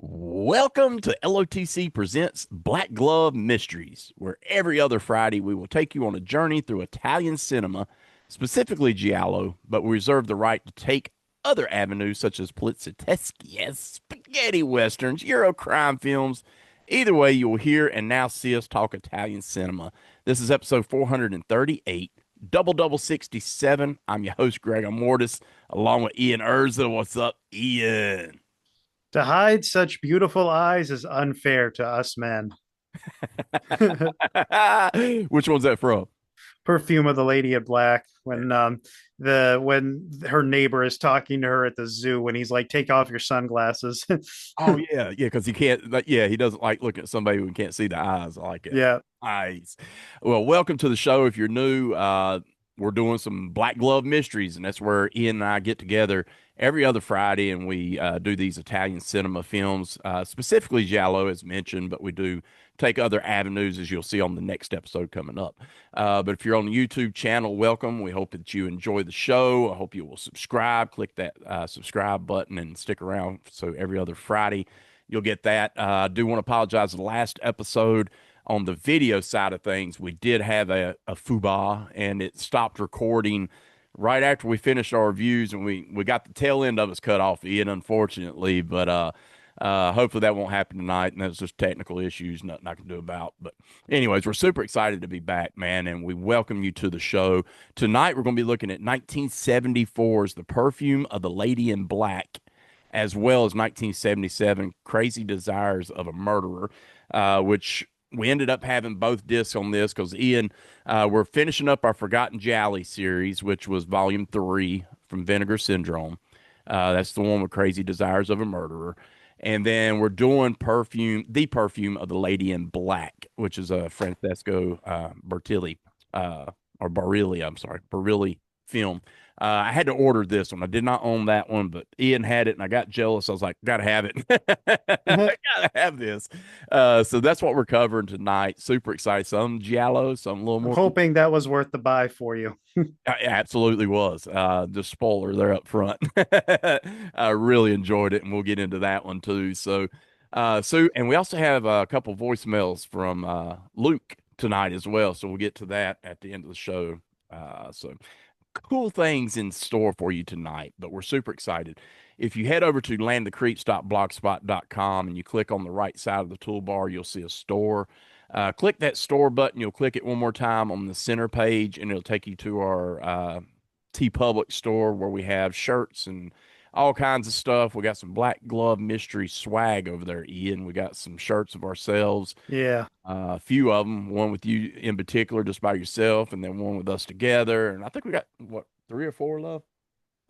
Welcome to LOTC Presents Black Glove Mysteries, where every other Friday we will take you on a journey through Italian cinema, specifically giallo, but we reserve the right to take other avenues such as polizieschi, spaghetti westerns, Euro crime films. Either way, you will hear and now see us talk Italian cinema. This is episode 438, Double 67. I'm your host, GregaMortis, along with Ian Irza. What's up, Ian? To hide such beautiful eyes is unfair to us men. Which one's that from? Perfume of the Lady in Black when her neighbor is talking to her at the zoo when he's like, take off your sunglasses. Oh yeah, because he can't. Yeah, he doesn't like looking at somebody who can't see the eyes. I like it. Yeah. Eyes. Well, welcome to the show. If you're new, we're doing some Black Glove Mysteries, and that's where Ian and I get together every other Friday, and we do these Italian cinema films, specifically giallo, as mentioned, but we do take other avenues, as you'll see on the next episode coming up. But if you're on the YouTube channel, welcome. We hope that you enjoy the show. I hope you will subscribe. Click that subscribe button and stick around. So every other Friday, you'll get that. I do want to apologize. The last episode on the video side of things, we did have a foobar and it stopped recording right after we finished our reviews, and we got the tail end of us cut off, Ian, unfortunately. But hopefully that won't happen tonight, and that's just technical issues, nothing I can do about. But anyways, we're super excited to be back, man, and we welcome you to the show. Tonight we're going to be looking at 1974's The Perfume of the Lady in Black, as well as 1977 Crazy Desires of a Murderer, which we ended up having both discs on this because Ian, we're finishing up our Forgotten Jolly series, which was volume 3 from Vinegar Syndrome. That's the one with Crazy Desires of a Murderer. And then we're doing The Perfume of the Lady in Black, which is a Francesco Bertilli, or Barilli, I'm sorry, Barilli film. I had to order this one. I did not own that one, but Ian had it, and I got jealous. I was like, gotta have it. I gotta have this. So that's what we're covering tonight. Super excited. Some giallo, some a little I'm more. hoping that was worth the buy for you. It absolutely was. The spoiler there up front. I really enjoyed it, and we'll get into that one too. And we also have a couple voicemails from Luke tonight as well. So we'll get to that at the end of the show. So cool things in store for you tonight, but we're super excited. If you head over to landthecreeps.blogspot.com and you click on the right side of the toolbar, you'll see a store. Click that store button. You'll click it one more time on the center page, and it'll take you to our T Public store where we have shirts and all kinds of stuff. We got some Black Glove Mystery swag over there, Ian. We got some shirts of ourselves, Yeah. a few of them, one with you in particular, just by yourself, and then one with us together. And I think we got, what, 3 or 4, love?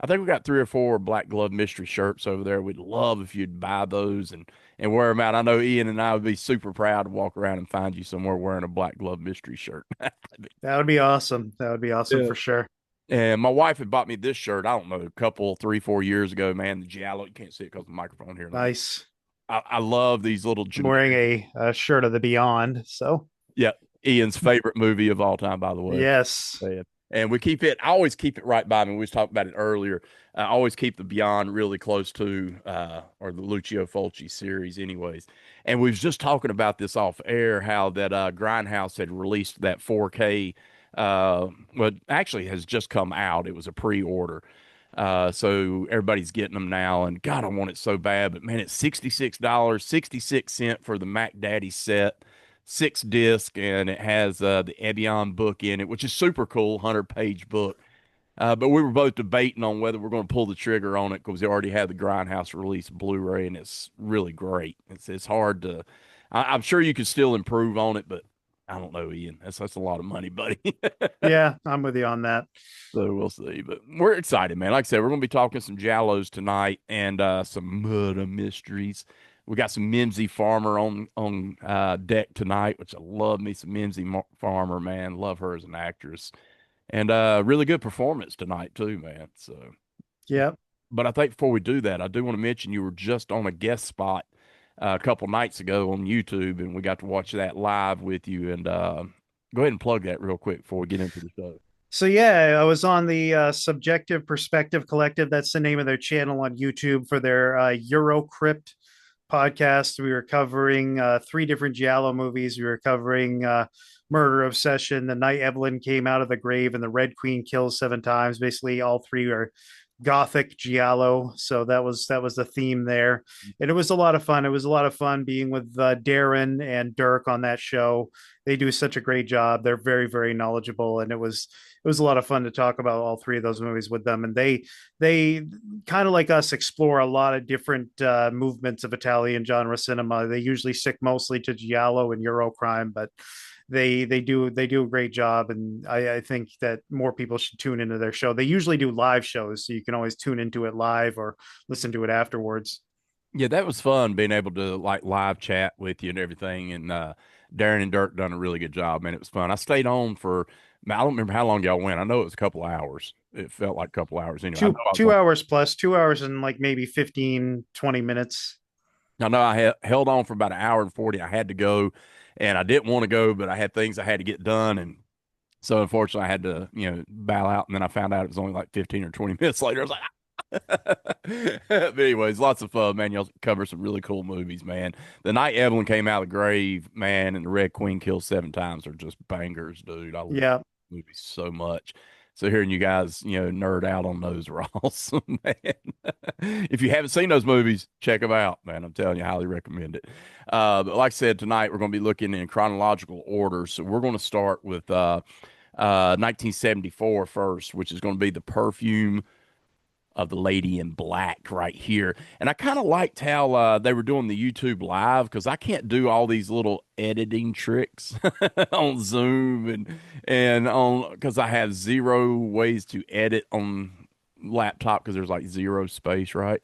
I think we got 3 or 4 Black Glove Mystery shirts over there. We'd love if you'd buy those and wear them out. I know Ian and I would be super proud to walk around and find you somewhere wearing a Black Glove Mystery shirt. That would be awesome. That would be awesome Yeah. for sure. And my wife had bought me this shirt, I don't know, a couple, 3, 4 years ago, man. The Giallo, you can't see it because the microphone here. Nice. I love these little I'm wearing a shirt of the Beyond. So, Yeah, Ian's favorite movie of all time, by the way. yes. And we keep it. I always keep it right by me. We was talking about it earlier. I always keep the Beyond really close to, or the Lucio Fulci series, anyways. And we was just talking about this off air, how that Grindhouse had released that 4K. Well, actually has just come out. It was a pre-order. So everybody's getting them now, and God, I want it so bad. But man, it's $66, 66 cents for the Mac Daddy set, 6 disc, and it has the Ebion book in it, which is super cool, 100-page book. But we were both debating on whether we're going to pull the trigger on it because they already had the Grindhouse release Blu-ray, and it's really great. It's hard to. I'm sure you could still improve on it, but I don't know, Ian. That's a lot of money, buddy. Yeah, I'm with you on that. So we'll see. But we're excited, man. Like I said, we're going to be talking some Jallos tonight and some murder mysteries. We got some Mimsy Farmer on deck tonight, which I love me some Farmer, man. Love her as an actress. And really good performance tonight too, man. So Yep. but I think before we do that, I do want to mention you were just on a guest spot a couple nights ago on YouTube, and we got to watch that live with you. And go ahead and plug that real quick before we get into the show. So yeah, I was on the Subjective Perspective Collective. That's the name of their channel on YouTube for their Eurocrypt podcast. We were covering three different giallo movies. We were covering Murder Obsession, The Night Evelyn Came Out of the Grave, and The Red Queen Kills Seven Times. Basically, all three are gothic giallo. So that was the theme there, and it was a lot of fun. It was a lot of fun being with Darren and Dirk on that show. They do such a great job. They're very, very knowledgeable, and it was a lot of fun to talk about all three of those movies with them. And they kind of like us explore a lot of different movements of Italian genre cinema. They usually stick mostly to giallo and Eurocrime, but they do a great job, and I think that more people should tune into their show. They usually do live shows, so you can always tune into it live or listen to it afterwards. Yeah, that was fun being able to like live chat with you and everything. And Darren and Dirk done a really good job, man. It was fun. I stayed on for, I don't remember how long y'all went. I know it was a couple hours. It felt like a couple hours anyway. Two two hours plus 2 hours and like maybe 15-20 minutes. I know I held on for about an hour and 40. I had to go, and I didn't want to go, but I had things I had to get done. And so unfortunately I had to, bow out. And then I found out it was only like 15 or 20 minutes later. I was like, but anyways, lots of fun, man. Y'all cover some really cool movies, man. The Night Evelyn Came Out of the Grave, man, and The Red Queen Kills Seven Times are just bangers, dude. I love Yeah. movies so much. So hearing you guys, nerd out on those were awesome, man. If you haven't seen those movies, check them out, man. I'm telling you, highly recommend it. But like I said, tonight we're going to be looking in chronological order. So we're going to start with 1974 first, which is going to be the Perfume of the Lady in Black right here. And I kind of liked how they were doing the YouTube live because I can't do all these little editing tricks on Zoom and on because I have zero ways to edit on laptop because there's like zero space, right?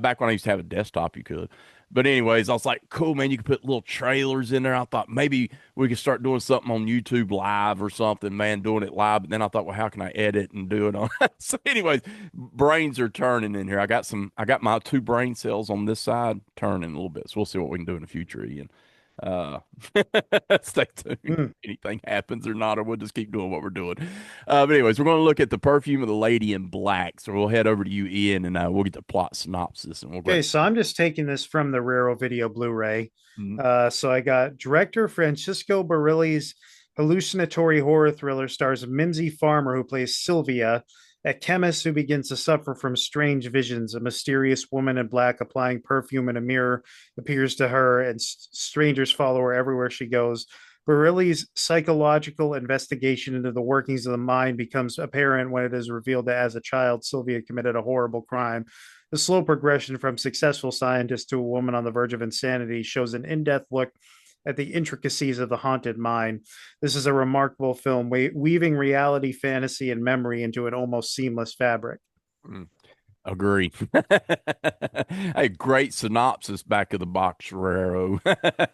Back when I used to have a desktop, you could. But anyways, I was like, cool, man, you could put little trailers in there. I thought maybe we could start doing something on YouTube live or something, man, doing it live. But then I thought, well, how can I edit and do it on? So anyways, brains are turning in here. I got my two brain cells on this side turning a little bit. So we'll see what we can do in the future, Ian. Uh, stay tuned. Mm. Anything happens or not, or we'll just keep doing what we're doing. But anyways, we're going to look at the Perfume of the Lady in Black. So we'll head over to you, Ian, and we'll get the plot synopsis and we'll Okay, grab. so I'm just taking this from the Raro Video Blu-ray. Mhm. So I got director Francisco Barilli's hallucinatory horror thriller stars Mimsy Farmer, who plays Sylvia, a chemist who begins to suffer from strange visions. A mysterious woman in black applying perfume in a mirror appears to her, and strangers follow her everywhere she goes. Barilli's psychological investigation into the workings of the mind becomes apparent when it is revealed that as a child, Sylvia committed a horrible crime. The slow progression from successful scientist to a woman on the verge of insanity shows an in-depth look at the intricacies of the haunted mind. This is a remarkable film, weaving reality, fantasy, and memory into an almost seamless fabric. Mm, agree. Hey, great synopsis back of the box, Ferrero.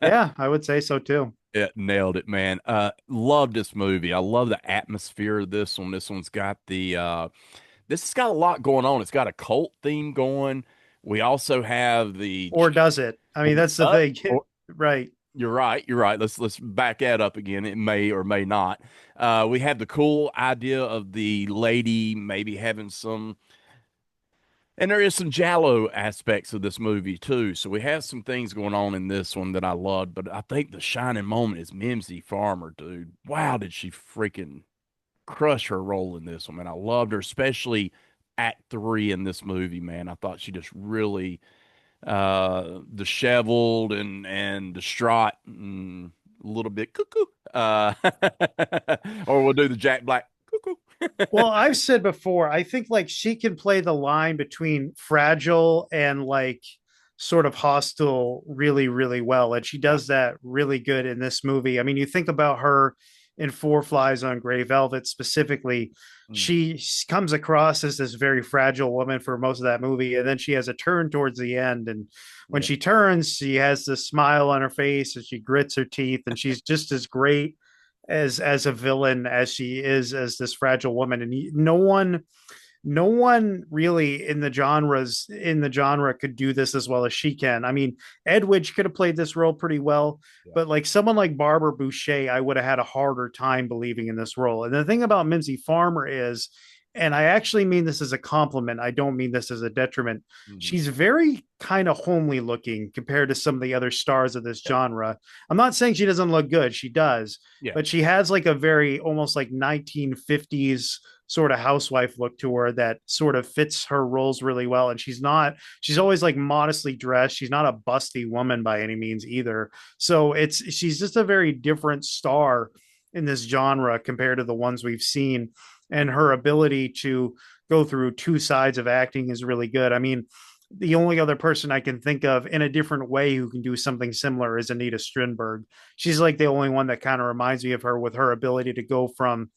Yeah, I would say so too. It nailed it, man. Love this movie. I love the atmosphere of this one. This one's got this has got a lot going on. It's got a cult theme going. We also have the Or does it? I mean, that's the thing. or, Right. you're right. You're right. Let's back that up again. It may or may not. We have the cool idea of the lady maybe having some, and there is some giallo aspects of this movie too. So we have some things going on in this one that I loved. But I think the shining moment is Mimsy Farmer, dude. Wow, did she freaking crush her role in this one, man. I loved her, especially Act 3 in this movie, man. I thought she just really disheveled and distraught and a little bit cuckoo. Or we'll do the Jack Black cuckoo. Well, I've said before, I think like she can play the line between fragile and like sort of hostile really, really well. And she Yeah. does that really good in this movie. I mean, you think about her in Four Flies on Grey Velvet specifically. Mm, She comes across as this very fragile woman for most of that movie. And then she has a turn towards the end. And when yeah. she turns, she has this smile on her face and she grits her teeth. And she's just as great as a villain as she is as this fragile woman. And no one really in the genre could do this as well as she can. I mean, Edwidge could have played this role pretty well, Yeah. but like someone like Barbara Boucher, I would have had a harder time believing in this role. And the thing about Mimsy Farmer is and I actually mean this as a compliment. I don't mean this as a detriment. Mhm. She's very kind of homely looking compared to some of the other stars of this Yeah. genre. I'm not saying she doesn't look good, she does, Yeah. but she has like a very almost like 1950s sort of housewife look to her that sort of fits her roles really well. And she's always like modestly dressed. She's not a busty woman by any means either. So she's just a very different star in this genre compared to the ones we've seen. And her ability to go through two sides of acting is really good. I mean, the only other person I can think of in a different way who can do something similar is Anita Strindberg. She's like the only one that kind of reminds me of her with her ability to go from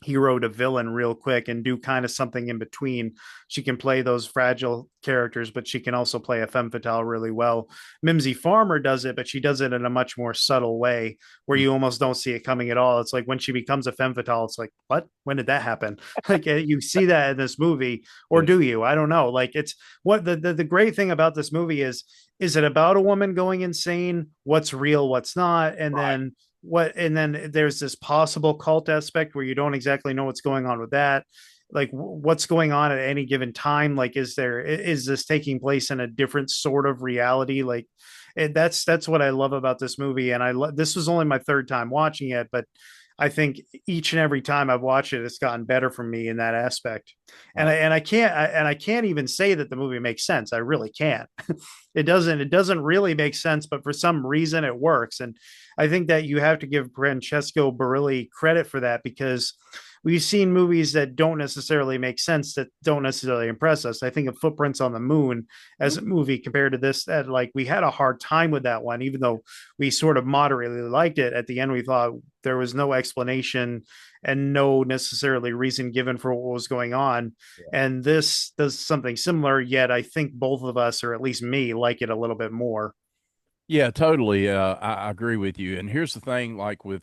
hero to villain real quick and do kind of something in between. She can play those fragile characters, but she can also play a femme fatale really well. Mimsy Farmer does it, but she does it in a much more subtle way where Mhm. you almost don't see it coming at all. It's like when she becomes a femme fatale, it's like, what? When did that happen? Like you see that in this movie, or Yeah. do you? I don't know. Like it's what the great thing about this movie is it about a woman going insane? What's real? What's not? Right. And then there's this possible cult aspect where you don't exactly know what's going on with that, like what's going on at any given time, like is this taking place in a different sort of reality, like that's what I love about this movie. And this was only my third time watching it, but I think each and every time I've watched it, it's gotten better for me in that aspect. And Right. I can't even say that the movie makes sense. I really can't. It doesn't really make sense, but for some reason it works. And I think that you have to give Francesco Barilli credit for that, because we've seen movies that don't necessarily make sense, that don't necessarily impress us. I think of Footprints on the Moon as a Mhm. movie compared to this, that like we had a hard time with that one, even though we sort of moderately liked it. At the end, we thought there was no explanation and no necessarily reason given for what was going on. Yeah. And this does something similar, yet I think both of us, or at least me, like it a little bit more. Yeah, totally. I agree with you. And here's the thing, like with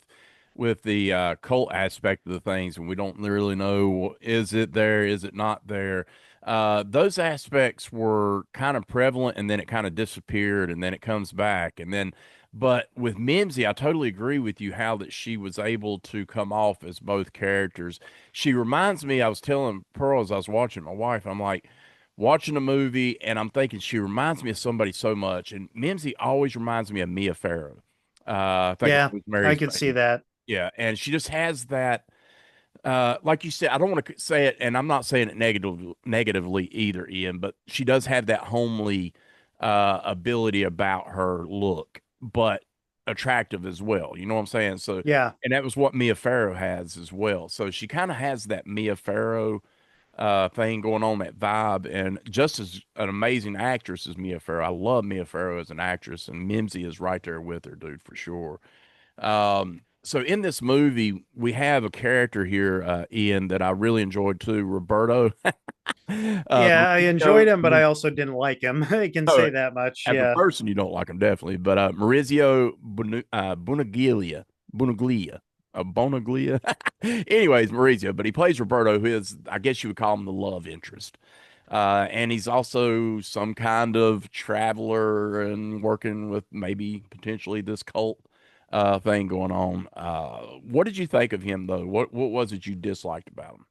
the cult aspect of the things, and we don't really know, is it there, is it not there? Those aspects were kind of prevalent, and then it kind of disappeared, and then it comes back, and then. But with Mimsy, I totally agree with you how that she was able to come off as both characters. She reminds me. I was telling Pearl as I was watching my wife, I'm like watching a movie and I'm thinking she reminds me of somebody so much. And Mimsy always reminds me of Mia Farrow. I think of Yeah, I Rosemary's can see Baby. that. Yeah, and she just has that. Like you said, I don't want to say it, and I'm not saying it negatively either, Ian. But she does have that homely ability about her look, but attractive as well. You know what I'm saying? So, Yeah. and that was what Mia Farrow has as well. So she kind of has that Mia Farrow thing going on, that vibe, and just as an amazing actress as Mia Farrow. I love Mia Farrow as an actress, and Mimsy is right there with her, dude, for sure. So in this movie, we have a character here, Ian, that I really enjoyed too, Roberto. Yeah, I enjoyed Maurizio, him, but I also didn't like him. I can oh, say that much. as a Yeah. person, you don't like him definitely, but Maurizio Bonaglia, Bonaglia. Anyways, Maurizio, but he plays Roberto, who is, I guess you would call him the love interest. And he's also some kind of traveler and working with maybe potentially this cult thing going on. What did you think of him though? What was it you disliked about him?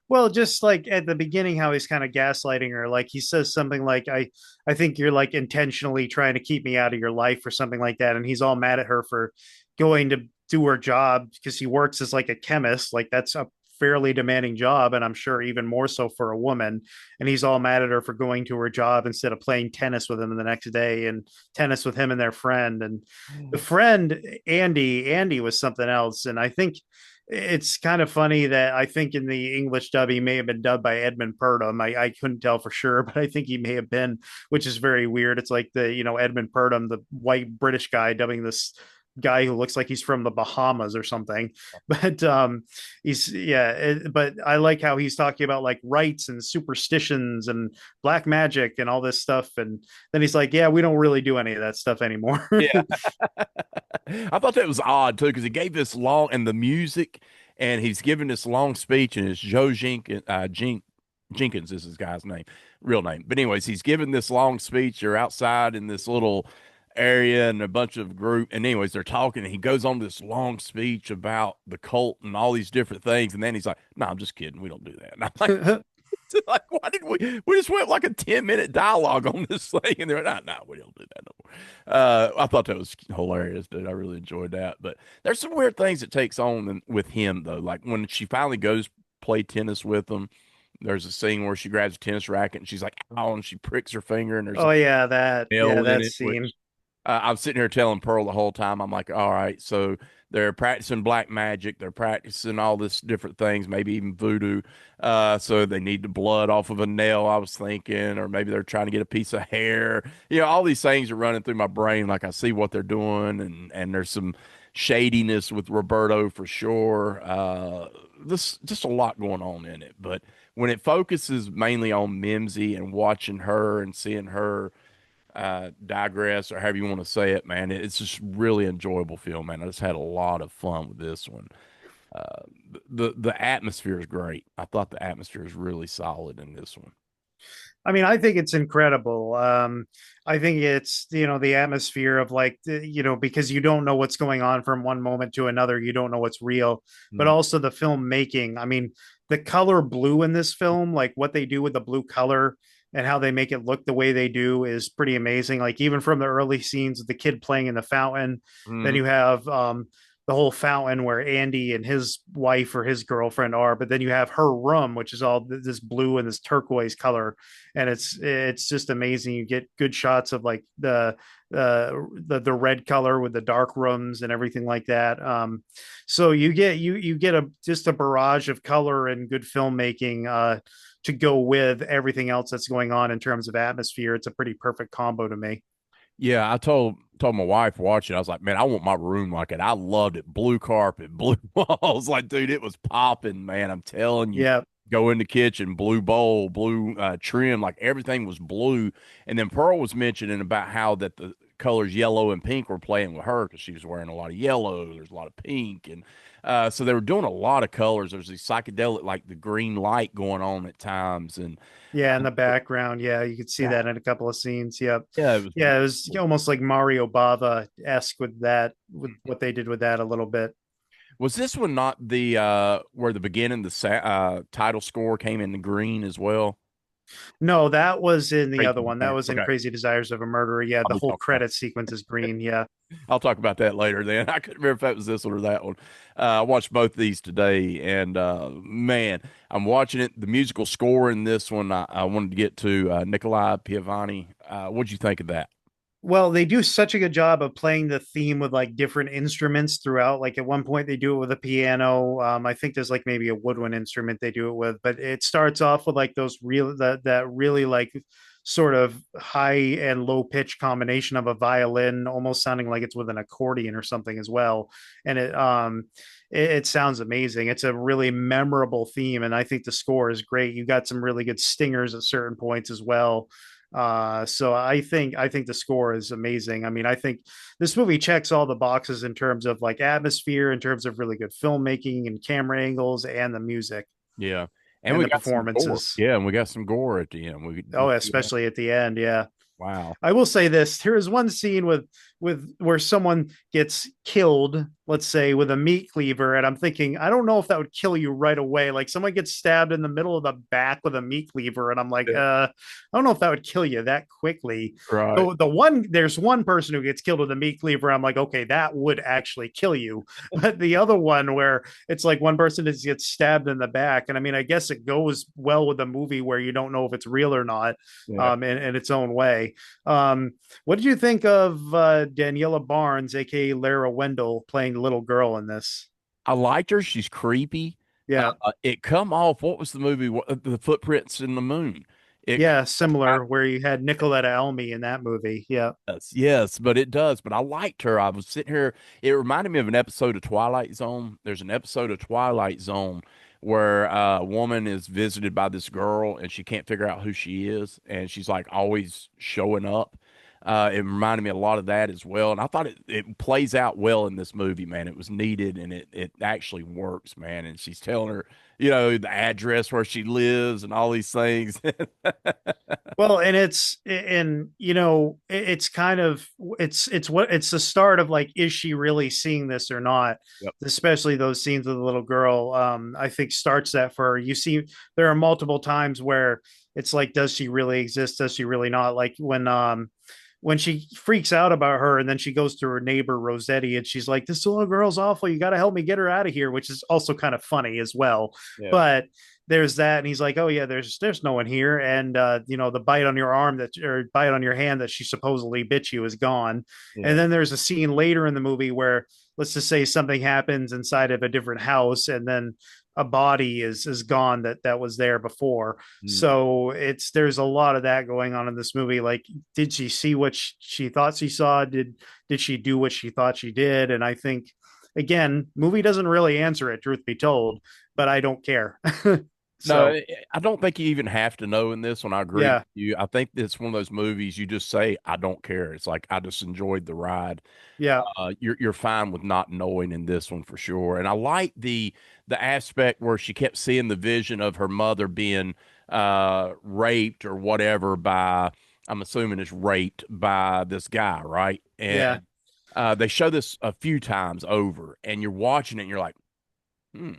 Well, just like at the beginning, how he's kind of gaslighting her. Like he says something like, I think you're like intentionally trying to keep me out of your life or something like that. And he's all mad at her for going to do her job because he works as like a chemist. Like that's a fairly demanding job. And I'm sure even more so for a woman. And he's all mad at her for going to her job instead of playing tennis with him the next day, and tennis with him and their friend. And the friend, Andy was something else. And I think it's kind of funny that I think in the English dub he may have been dubbed by Edmund Purdom. I couldn't tell for sure, but I think he may have been, which is very weird. It's like Edmund Purdom, the white British guy, dubbing this guy who looks like he's from the Bahamas or something. But but I like how he's talking about like rites and superstitions and black magic and all this stuff. And then he's like, yeah, we don't really do any of that stuff anymore. Yeah. I thought that was odd too, because he gave this long and the music, and he's giving this long speech, and it's Jenkins is his guy's name, real name. But anyways, he's giving this long speech. You're outside in this little area and a bunch of group. And anyways, they're talking, and he goes on this long speech about the cult and all these different things. And then he's like, "No, I'm just kidding. We don't do that." And I'm like, like, why did we just went like a 10-minute dialogue on this thing, and they're like, "No, we don't do that no more." I thought that was hilarious, dude. I really enjoyed that. But there's some weird things it takes on with him though. Like when she finally goes play tennis with him, there's a scene where she grabs a tennis racket and she's like, "Ow," and she pricks her finger, and there's a Oh yeah, that nail in that it, scene. which I'm sitting here telling Pearl the whole time. I'm like, all right, so they're practicing black magic, they're practicing all this different things, maybe even voodoo. So they need the blood off of a nail, I was thinking, or maybe they're trying to get a piece of hair. All these things are running through my brain. Like I see what they're doing, and there's some shadiness with Roberto for sure. This just a lot going on in it, but when it focuses mainly on Mimsy and watching her and seeing her digress or however you want to say it, man. It's just really enjoyable film, man. I just had a lot of fun with this one. Uh, the atmosphere is great. I thought the atmosphere is really solid in this one. I mean, I think it's incredible. I think it's, the atmosphere of like, because you don't know what's going on from one moment to another. You don't know what's real, but Mm. also the filmmaking. I mean, the color blue in this film, like what they do with the blue color and how they make it look the way they do is pretty amazing. Like even from the early scenes of the kid playing in the fountain, then Mm. you have the whole fountain where Andy and his wife or his girlfriend are, but then you have her room, which is all this blue and this turquoise color, and it's just amazing. You get good shots of like the red color with the dark rooms and everything like that. So you get a just a barrage of color and good filmmaking to go with everything else that's going on in terms of atmosphere. It's a pretty perfect combo to me. Yeah, I told my wife watching. I was like, man, I want my room like it. I loved it. Blue carpet, blue walls. Like, dude, it was popping, man. I'm telling you. Yeah, Go in the kitchen, blue bowl, blue trim, like everything was blue. And then Pearl was mentioning about how that the colors yellow and pink were playing with her because she was wearing a lot of yellow. There's a lot of pink, and so they were doing a lot of colors. There's these psychedelic, like the green light going on at times, and yeah, in the background, yeah, you could see yeah, that in a couple of scenes. Yep, yeah, it was yeah, it was beautiful. almost like Mario Bava esque with that, with what they did with that a little bit. Was this one not the where the beginning title score came in the green as well? No, that was in the other Crazy one. That Desire. was in Okay, Crazy Desires of a Murderer. Yeah, I'll the be whole talking about. credit sequence is green. Yeah. I'll talk about that later. Then I couldn't remember if that was this one or that one. I watched both these today, and man, I'm watching it. The musical score in this one, I wanted to get to Nikolai Piavani. What'd you think of that? Well, they do such a good job of playing the theme with like different instruments throughout. Like at one point, they do it with a piano. I think there's like maybe a woodwind instrument they do it with, but it starts off with like those real that really like sort of high and low pitch combination of a violin, almost sounding like it's with an accordion or something as well. And it sounds amazing. It's a really memorable theme, and I think the score is great. You got some really good stingers at certain points as well. So I think the score is amazing. I mean, I think this movie checks all the boxes in terms of like atmosphere, in terms of really good filmmaking and camera angles, and the music Yeah, and and we the got some gore. performances. Yeah, and we got some gore at the end. Oh, especially at the end, yeah. Wow. I will say this: there is one scene with where someone gets killed, let's say with a meat cleaver, and I'm thinking, I don't know if that would kill you right away. Like someone gets stabbed in the middle of the back with a meat cleaver, and I'm like, Yeah. I don't know if that would kill you that quickly. Right. There's one person who gets killed with a meat cleaver. I'm like, okay, that would actually kill you. But the other one where it's like one person just gets stabbed in the back, and I mean, I guess it goes well with the movie where you don't know if it's real or not, Yeah. in its own way. What did you think of Daniela Barnes, aka Lara Wendell, playing the little girl in this? I liked her. She's creepy. Yeah, It come off. What was the movie? The Footprints in the Moon. It yeah, similar where you had Nicoletta Elmy in that movie. Yeah, does, yes, but it does. But I liked her. I was sitting here. It reminded me of an episode of Twilight Zone. There's an episode of Twilight Zone where a woman is visited by this girl and she can't figure out who she is, and she's like always showing up. It reminded me a lot of that as well, and I thought it plays out well in this movie, man. It was needed, and it actually works, man. And she's telling her, the address where she lives and all these things. Well, and it's kind of it's the start of like, is she really seeing this or not? Yep. Especially those scenes with the little girl. I think starts that for her. You see, there are multiple times where it's like, does she really exist? Does she really not? Like when she freaks out about her and then she goes to her neighbor Rossetti and she's like, this little girl's awful, you got to help me get her out of here, which is also kind of funny as well. Yeah. But there's that, and he's like, oh yeah, there's no one here, and the bite on your arm that, or bite on your hand that she supposedly bit you, is gone. And Yeah. then there's a scene later in the movie where, let's just say, something happens inside of a different house, and then a body is gone that was there before. Mm. So there's a lot of that going on in this movie. Like, did she see what she thought she saw? Did she do what she thought she did? And I think, again, movie doesn't really answer it, truth be told, but I don't care. No, So I don't think you even have to know in this one. I agree with yeah, you. I think it's one of those movies you just say, I don't care. It's like I just enjoyed the ride. yeah, You're fine with not knowing in this one for sure. And I like the aspect where she kept seeing the vision of her mother being raped or whatever by, I'm assuming it's raped by this guy, right? yeah. And they show this a few times over, and you're watching it and you're like, hmm.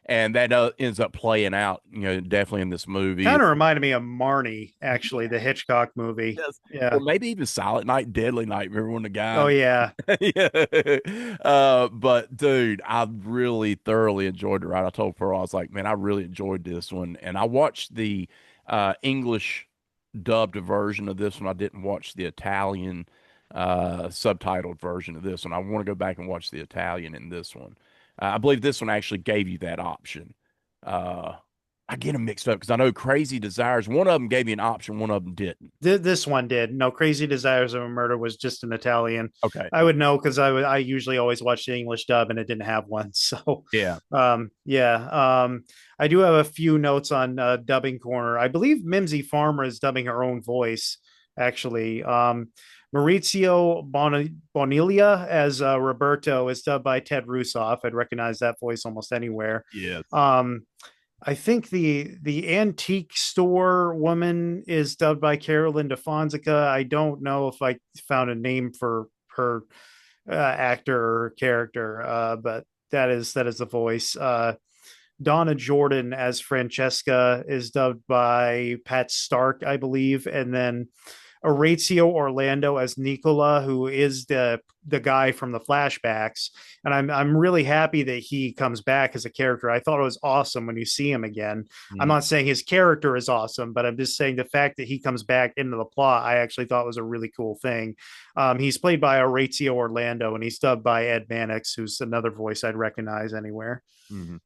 And that ends up playing out, definitely in this movie. Kind of reminded me of Marnie, actually, the Hitchcock movie. Yes. Or Yeah. maybe even Silent Night, Deadly Night. Remember when the Oh guy yeah. yeah. But dude, I really thoroughly enjoyed it. Right, I told Pearl, I was like, man, I really enjoyed this one, and I watched the English dubbed version of this one. I didn't watch the Italian subtitled version of this one. I want to go back and watch the Italian in this one. I believe this one actually gave you that option. Uh, I get them mixed up because I know Crazy Desires. One of them gave me an option, one of them didn't. This one did. No, Crazy Desires of a Murder was just an Italian. Okay. I would know because I usually always watch the English dub and it didn't have one. So Yeah. yeah. I do have a few notes on dubbing corner. I believe Mimsy Farmer is dubbing her own voice, actually. Maurizio Boniglia as Roberto is dubbed by Ted Rusoff. I'd recognize that voice almost anywhere. Yes. Um, I think the antique store woman is dubbed by Carolyn DeFonzica. I don't know if I found a name for her actor or character, but that is the voice. Donna Jordan as Francesca is dubbed by Pat Stark, I believe, and then Orazio Orlando as Nicola, who is the guy from the flashbacks. And I'm really happy that he comes back as a character. I thought it was awesome when you see him again. I'm Mm, not saying his character is awesome, but I'm just saying the fact that he comes back into the plot, I actually thought was a really cool thing. He's played by Orazio Orlando, and he's dubbed by Ed Mannix, who's another voice I'd recognize anywhere. mhm.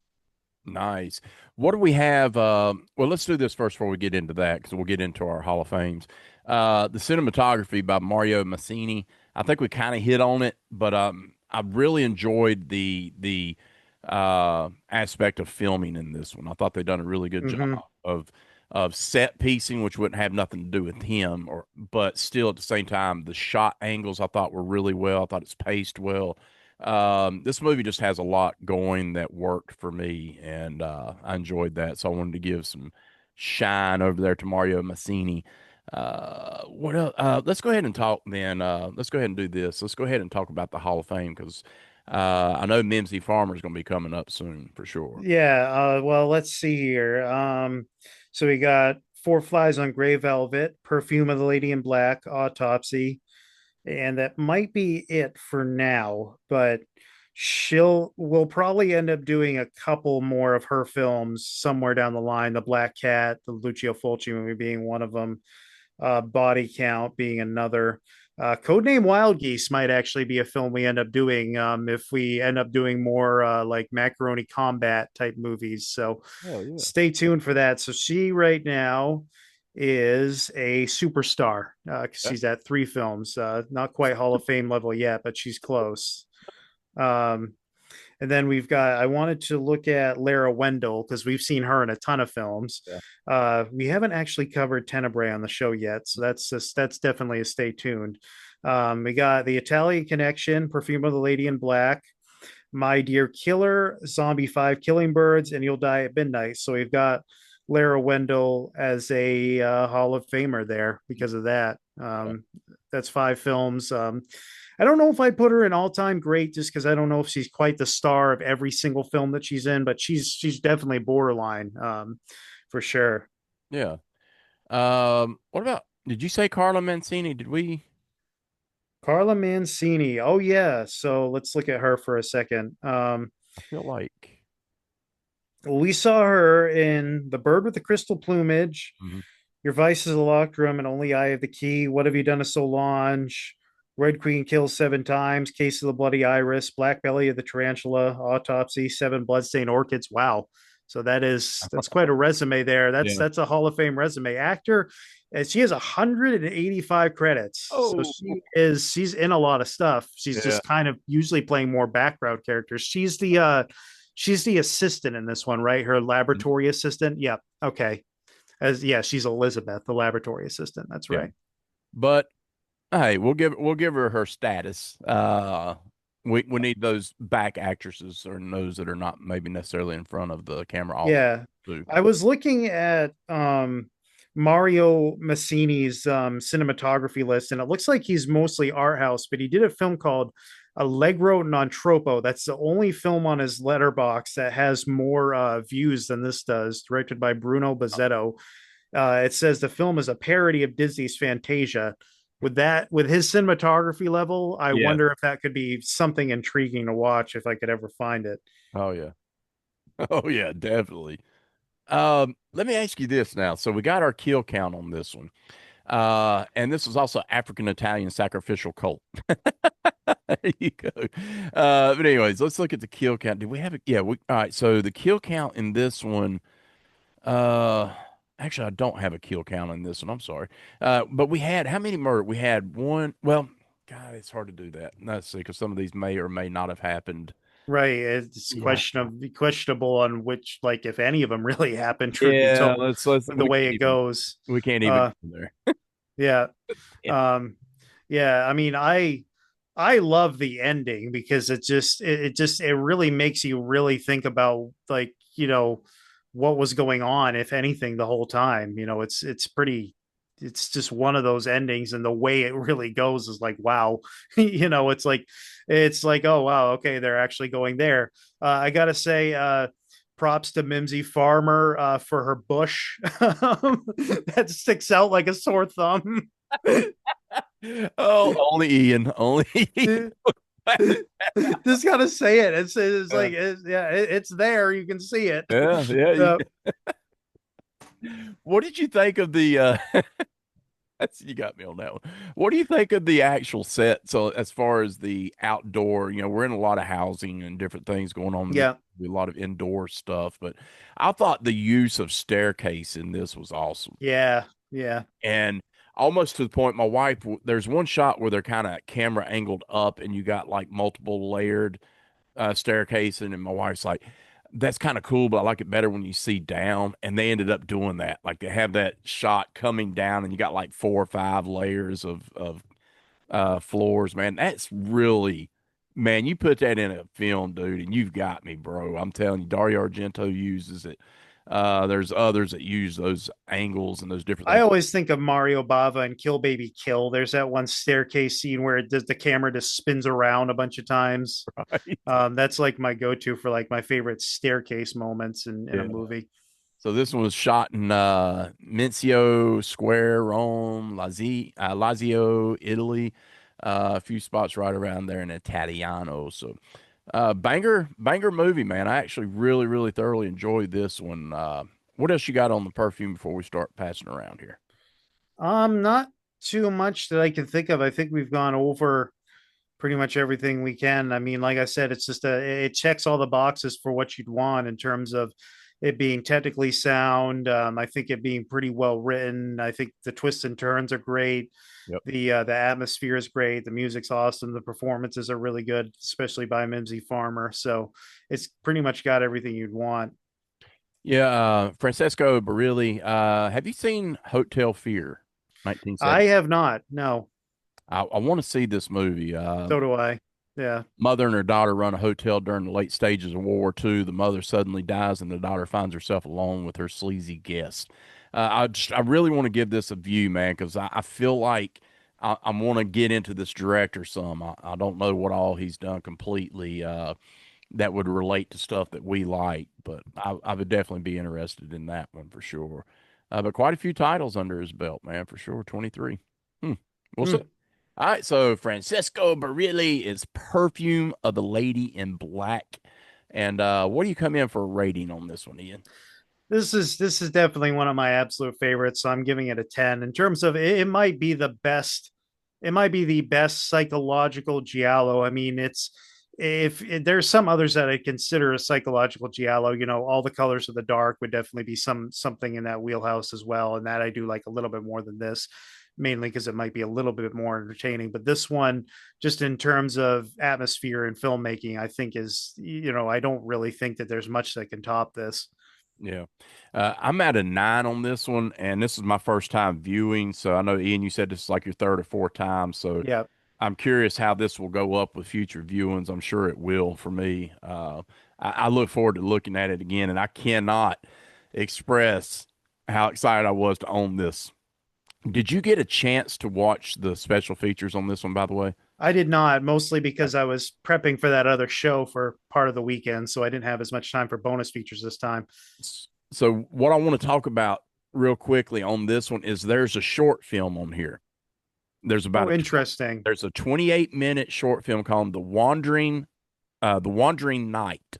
Nice. What do we have? Well, let's do this first before we get into that because we'll get into our Hall of Fames. The cinematography by Mario Massini. I think we kind of hit on it, but I really enjoyed the aspect of filming in this one. I thought they done a really good job Mm-hmm. of set piecing, which wouldn't have nothing to do with him, but still at the same time, the shot angles I thought were really well. I thought it's paced well. This movie just has a lot going that worked for me, and I enjoyed that. So I wanted to give some shine over there to Mario Massini. What else? Let's go ahead and talk then. Let's go ahead and do this. Let's go ahead and talk about the Hall of Fame because I know Mimsy Farmer is going to be coming up soon for sure. Yeah, well, let's see here. So we got Four Flies on Gray Velvet, Perfume of the Lady in Black, Autopsy, and that might be it for now, but we'll probably end up doing a couple more of her films somewhere down the line. The Black Cat, the Lucio Fulci movie being one of them, Body Count being another. Codename Wild Geese might actually be a film we end up doing if we end up doing more like Macaroni Combat type movies. So Oh yeah. stay tuned for that. So she right now is a superstar. Okay. She's at three films, not quite Hall of Fame level yet, but she's close. Um, and then we've got, I wanted to look at Lara Wendell because we've seen her in a ton of films. Yeah. We haven't actually covered Tenebrae on the show yet. So that's definitely a stay tuned. We got The Italian Connection, Perfume of the Lady in Black, My Dear Killer, Zombie 5 Killing Birds, and You'll Die at Midnight. So we've got Lara Wendell as a Hall of Famer there because of that. That's 5 films. I don't know if I put her in all time great just because I don't know if she's quite the star of every single film that she's in, but she's definitely borderline for sure. Yeah. What about, did you say Carla Mancini? Did we? Carla Mancini. Oh yeah. So let's look at her for a second. I feel like. We saw her in The Bird with the Crystal Plumage, Mhm. Your Vice is a Locked Room, and Only I Have the Key. What Have You Done to Solange? Red Queen Kills 7 Times, Case of the Bloody Iris, Black Belly of the Tarantula, Autopsy, Seven Bloodstained Orchids. Wow. So that's quite a resume there. That's Yeah. that's a Hall of Fame resume. Actor, she has 185 credits. So Oh, she's in a lot of stuff. She's yeah. just kind of usually playing more background characters. She's the assistant in this one, right? Her laboratory assistant. Yep. Okay. Yeah, she's Elizabeth, the laboratory assistant. That's Yeah. right. But hey, we'll give her status. We need those back actresses or those that are not maybe necessarily in front of the camera all Yeah. too. I was looking at Mario Massini's cinematography list, and it looks like he's mostly art house, but he did a film called Allegro Non Troppo. That's the only film on his letterbox that has more views than this does, directed by Bruno Bazzetto. It says the film is a parody of Disney's Fantasia. With his cinematography level, I Yeah. wonder if that could be something intriguing to watch if I could ever find it. Oh yeah. Oh yeah, definitely. Let me ask you this now. So we got our kill count on this one. And this was also African Italian sacrificial cult. There you go. But anyways, let's look at the kill count. Did we have it? Yeah, all right. So the kill count in this one, uh, actually, I don't have a kill count in this one. I'm sorry. But we had how many murder? We had one. Well, God, it's hard to do that. Let's see, because some of these may or may not have happened. Right. It's Yeah. questionable on which, like, if any of them really happened, truth be Yeah, told, let's with the way it goes. we can't even Uh, go there. yeah. Yeah. Um, yeah. I mean, I love the ending because it really makes you really think about, like, what was going on, if anything, the whole time. It's just one of those endings, and the way it really goes is like, wow. It's like, oh wow, okay, they're actually going there. I gotta say, props to Mimsy Farmer for her bush that sticks out like a sore thumb. Oh, only Ian. Only Ian. Just gotta say it. It's Yeah, like it's there. You can see it. yeah. Yeah. Uh, What did you think of the you got me on that one. What do you think of the actual set? So as far as the outdoor, we're in a lot of housing and different things going on in yeah, a lot of indoor stuff, but I thought the use of staircase in this was awesome. yeah, yeah. And almost to the point, my wife, there's one shot where they're kind of camera angled up and you got like multiple layered staircase, and my wife's like, "That's kind of cool, but I like it better when you see down." And they ended up doing that. Like they have that shot coming down, and you got like 4 or 5 layers of floors. Man, that's really, man. You put that in a film, dude, and you've got me, bro. I'm telling you, Dario Argento uses it. There's others that use those angles and those different I things. always think of Mario Bava and Kill Baby Kill. There's that one staircase scene where the camera just spins around a bunch of times. Right? That's like my go-to for like my favorite staircase moments in a Yeah. movie. So this one was shot in Mincio Square, Rome, Lazio, Italy. A few spots right around there in Italiano. So banger movie, man. I actually really, really thoroughly enjoyed this one. What else you got on the perfume before we start passing around here? Not too much that I can think of. I think we've gone over pretty much everything we can. I mean, like I said, it checks all the boxes for what you'd want in terms of it being technically sound. I think it being pretty well written. I think the twists and turns are great. Yep. The atmosphere is great. The music's awesome. The performances are really good, especially by Mimsy Farmer. So it's pretty much got everything you'd want. Yeah, Francesco Barilli. Have you seen Hotel Fear, I 1970? have not. No. I want to see this movie. So do I. Yeah. Mother and her daughter run a hotel during the late stages of World War II. The mother suddenly dies, and the daughter finds herself alone with her sleazy guest. I really want to give this a view, man, because I feel like I want to get into this director some. I don't know what all he's done completely that would relate to stuff that we like, but I would definitely be interested in that one for sure. But quite a few titles under his belt, man, for sure. 23. Hmm. We'll see. Hmm. All right, so Francesco Barilli is Perfume of the Lady in Black. And what do you come in for a rating on this one, Ian? This is definitely one of my absolute favorites. So I'm giving it a 10. In terms of it might be the best, it might be the best psychological giallo. I mean, it's if there's some others that I consider a psychological giallo, All the Colors of the Dark would definitely be something in that wheelhouse as well. And that I do like a little bit more than this, mainly because it might be a little bit more entertaining. But this one, just in terms of atmosphere and filmmaking, I think I don't really think that there's much that can top this. Yeah. I'm at a 9 on this one, and this is my first time viewing. So I know, Ian, you said this is like your third or fourth time. So Yeah. I'm curious how this will go up with future viewings. I'm sure it will for me. I look forward to looking at it again, and I cannot express how excited I was to own this. Did you get a chance to watch the special features on this one, by the way? I did not, mostly Yeah. because I was prepping for that other show for part of the weekend, so I didn't have as much time for bonus features this time. So what I want to talk about real quickly on this one is there's a short film on here. There's about Oh, interesting. there's a 28-minute short film called The Wandering Knight.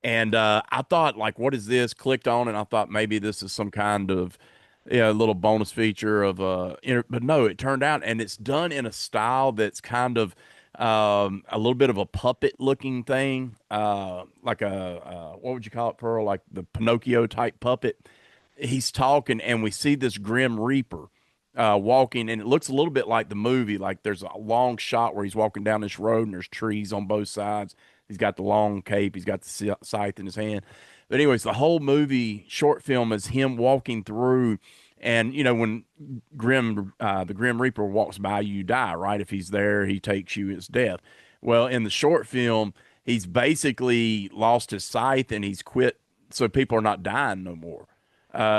And I thought, like, what is this? Clicked on it. And I thought maybe this is some kind of little bonus feature of but no, it turned out, and it's done in a style that's kind of a little bit of a puppet looking thing, like a what would you call it, Pearl? Like the Pinocchio type puppet. He's talking, and we see this Grim Reaper walking, and it looks a little bit like the movie. Like there's a long shot where he's walking down this road, and there's trees on both sides. He's got the long cape. He's got the scythe in his hand. But anyways, the whole movie short film is him walking through, and when the Grim Reaper walks by, you die, right? If he's there, he takes you. It's death. Well, in the short film, he's basically lost his scythe and he's quit, so people are not dying no more.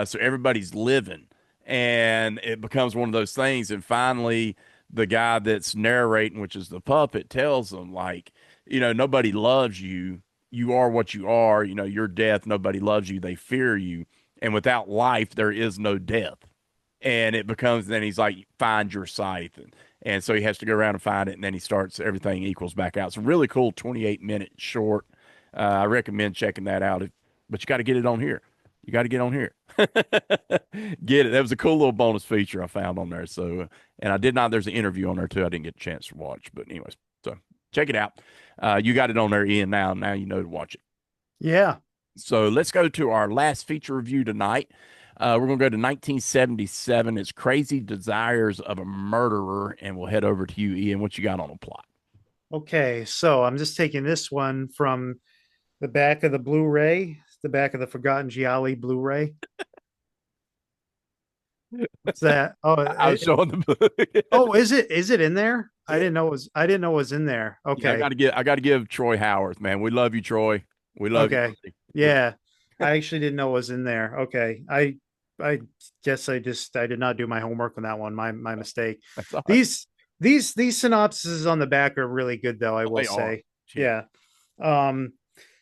So everybody's living, and it becomes one of those things. And finally, the guy that's narrating, which is the puppet, tells them like, nobody loves you. You are what you are. Your death. Nobody loves you. They fear you. And without life, there is no death. And it becomes then he's like, find your scythe, and so he has to go around and find it, and then he starts everything equals back out. It's a really cool 28-minute short. I recommend checking that out. But you got to get it on here. You got to get on here. Get it. That was a cool little bonus feature I found on there. So, and I did not. There's an interview on there too. I didn't get a chance to watch, but anyways, so check it out. You got it on there, Ian. Now you know to watch it. Yeah. So let's go to our last feature review tonight. We're going to go to 1977. It's Crazy Desires of a Murderer, and we'll head over to you, Ian. What you got on the plot? Okay. So I'm just taking this one from the back of the Blu-ray, the back of the Forgotten Gialli Blu-ray. What's that? I was showing the book. Oh, is it in there? I didn't know it was in there. Yeah, Okay. I got to give Troy Howarth, man. We love you, Troy. We love you, Okay. buddy. Yeah, Yeah. I actually didn't know it was in there. Okay. I guess I did not do my homework on that one. My mistake. that's all right. These synopses on the back are really good though, I will They are. say. Yeah. Yeah. Um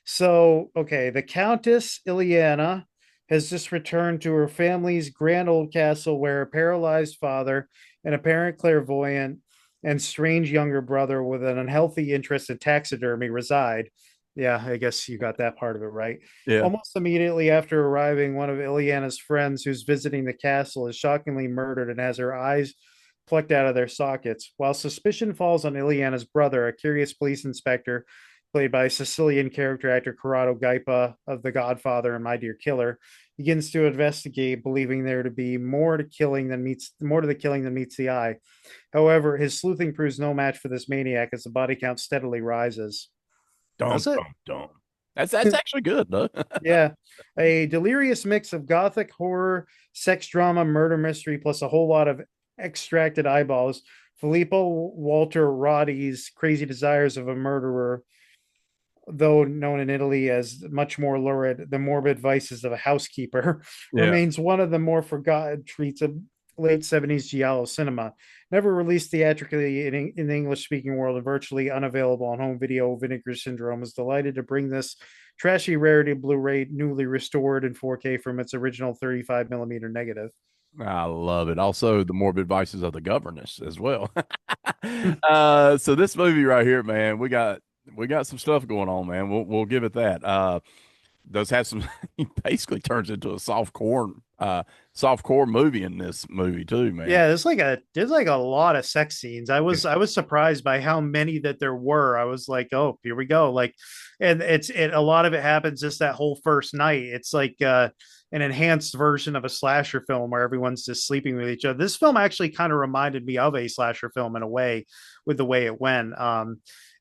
so okay, the Countess Ileana has just returned to her family's grand old castle where a paralyzed father, an apparent clairvoyant, and strange younger brother with an unhealthy interest in taxidermy reside. Yeah, I guess you got that part of it right. Yeah. Almost immediately after arriving, one of Ileana's friends who's visiting the castle is shockingly murdered and has her eyes plucked out of their sockets. While suspicion falls on Ileana's brother, a curious police inspector, played by Sicilian character actor Corrado Gaipa of The Godfather and My Dear Killer, begins to investigate, believing there to be more to the killing than meets the eye. However, his sleuthing proves no match for this maniac as the body count steadily rises. Dum That's it. dum dum. That's actually good, though. Yeah. A delirious mix of gothic horror, sex drama, murder mystery, plus a whole lot of extracted eyeballs Filippo Walter Roddy's Crazy Desires of a Murderer, though known in Italy as much more lurid, The Morbid Vices of a Housekeeper, Yeah. remains one of the more forgotten treats of late 70s giallo cinema. Never released theatrically in the English speaking world and virtually unavailable on home video, Vinegar Syndrome is delighted to bring this trashy rarity Blu ray newly restored in 4K from its original 35 millimeter negative. I love it. Also, the morbid vices of the governess as well. So this movie right here, man, we got some stuff going on, man. We'll give it that. Does have some. He basically turns into a soft core movie in this movie too, man. Yeah, there's like a lot of sex scenes. I was surprised by how many that there were. I was like, oh, here we go. Like, and it a lot of it happens just that whole first night. It's like an enhanced version of a slasher film where everyone's just sleeping with each other. This film actually kind of reminded me of a slasher film in a way, with the way it went.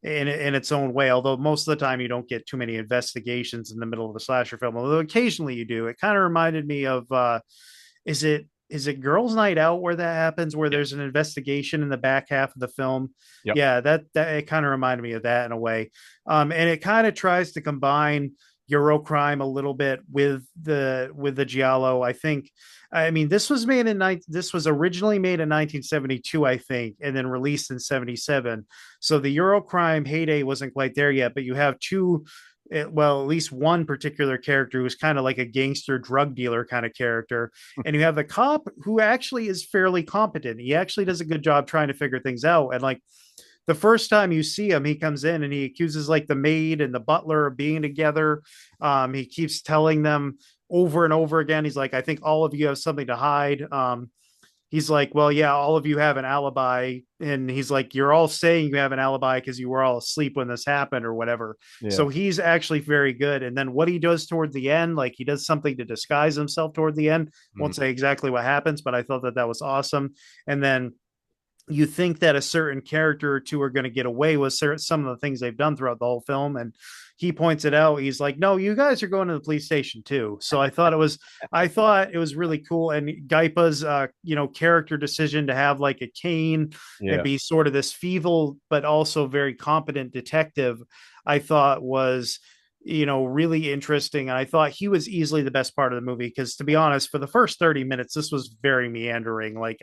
In its own way, although most of the time you don't get too many investigations in the middle of a slasher film, although occasionally you do. It kind of reminded me of is it Girls Night Out where that happens, where Yep. there's an investigation in the back half of the film? Yep. Yeah, that it kind of reminded me of that in a way. And it kind of tries to combine Eurocrime a little bit with the giallo. I think. I mean, this was originally made in 1972, I think, and then released in 77. So the Eurocrime heyday wasn't quite there yet, but you have well, at least one particular character who's kind of like a gangster drug dealer kind of character. And you have the cop who actually is fairly competent. He actually does a good job trying to figure things out. And like the first time you see him, he comes in and he accuses like the maid and the butler of being together. He keeps telling them over and over again. He's like, I think all of you have something to hide. He's like, well, yeah, all of you have an alibi. And he's like, you're all saying you have an alibi because you were all asleep when this happened or whatever. Yeah. So he's actually very good. And then what he does toward the end, like he does something to disguise himself toward the end. Mm, Won't say exactly what happens, but I thought that was awesome. And then you think that a certain character or two are going to get away with some of the things they've done throughout the whole film, and he points it out. He's like, no, you guys are going to the police station too. So I thought it was really cool. And Gaipa's character decision to have like a cane and yeah. be sort of this feeble but also very competent detective, I thought was really interesting. And I thought he was easily the best part of the movie because, to be honest, for the first 30 minutes, this was very meandering. Like,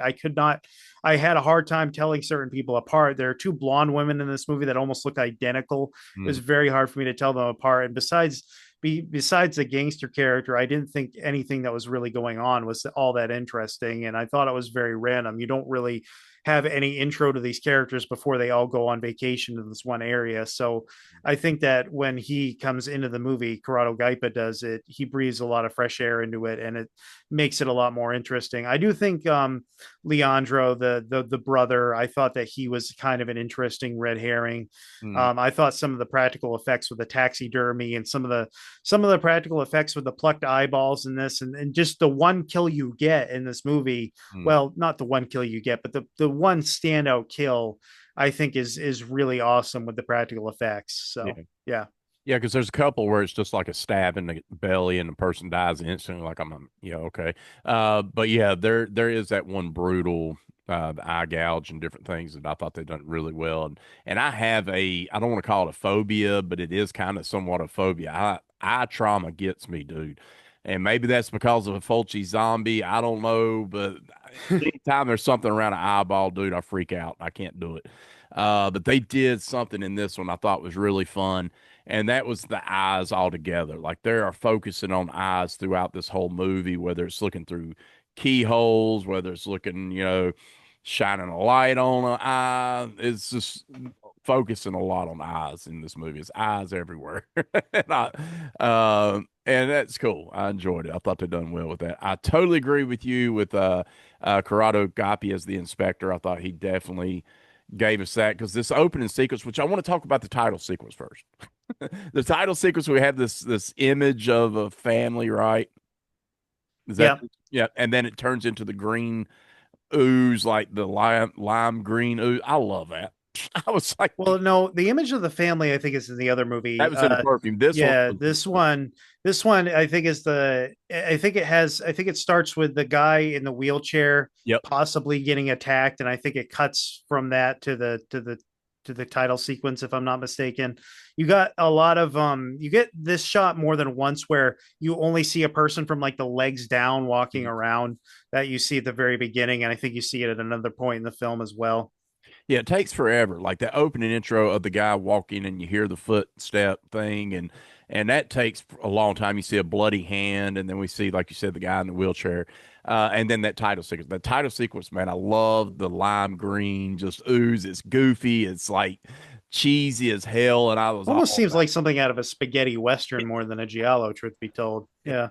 I had a hard time telling certain people apart. There are two blonde women in this movie that almost look identical. It was Mm, very hard for me to tell them apart. And besides the gangster character, I didn't think anything that was really going on was all that interesting. And I thought it was very random. You don't really have any intro to these characters before they all go on vacation to this one area. So I think that when he comes into the movie, Corrado Gaipa does it, he breathes a lot of fresh air into it and it makes it a lot more interesting. I do think Leandro, the brother, I thought that he was kind of an interesting red herring. mm, I thought some of the practical effects with the taxidermy and some of the practical effects with the plucked eyeballs in this, and just the one kill you get in this movie. mm, Well, not the one kill you get, but the one standout kill I think is really awesome with the practical effects. So yeah. yeah. Yeah, because there's a couple where it's just like a stab in the belly and the person dies instantly. Like yeah, okay. But yeah, there is that one brutal the eye gouge and different things that I thought they done really well. And I have I don't want to call it a phobia, but it is kind of somewhat a phobia. Eye trauma gets me, dude. And maybe that's because of a Fulci zombie. I don't know, but anytime there's something around an eyeball, dude, I freak out. I can't do it. But they did something in this one I thought was really fun, and that was the eyes altogether. Like they are focusing on eyes throughout this whole movie, whether it's looking through keyholes, whether it's looking, shining a light on an eye. It's just focusing a lot on eyes in this movie. It's eyes everywhere. And that's cool. I enjoyed it. I thought they done well with that. I totally agree with you with Corrado Gappi as the inspector. I thought he definitely gave us that because this opening sequence, which I want to talk about the title sequence first. The title sequence, we have this image of a family, right? Is that Yeah. yeah? And then it turns into the green ooze, like the lime green ooze. I love that. I was like, Well, no, the image of the family, I think, is in the other that movie. was in the Perfume. This one Yeah, was in the this one, I think is I think I think it starts with the guy in the wheelchair Yep. possibly getting attacked, and I think it cuts from that to the title sequence, if I'm not mistaken. You got a lot of you get this shot more than once where you only see a person from like the legs down walking around that you see at the very beginning, and I think you see it at another point in the film as well. Yeah, it takes forever. Like that opening intro of the guy walking and you hear the footstep thing and that takes a long time. You see a bloody hand and then we see, like you said, the guy in the wheelchair. And then that title sequence. The title sequence, man, I love the lime green, just ooze. It's goofy. It's like cheesy as hell. And I was Almost all seems about like something out of a spaghetti western more than a giallo, truth be told. it. Yeah.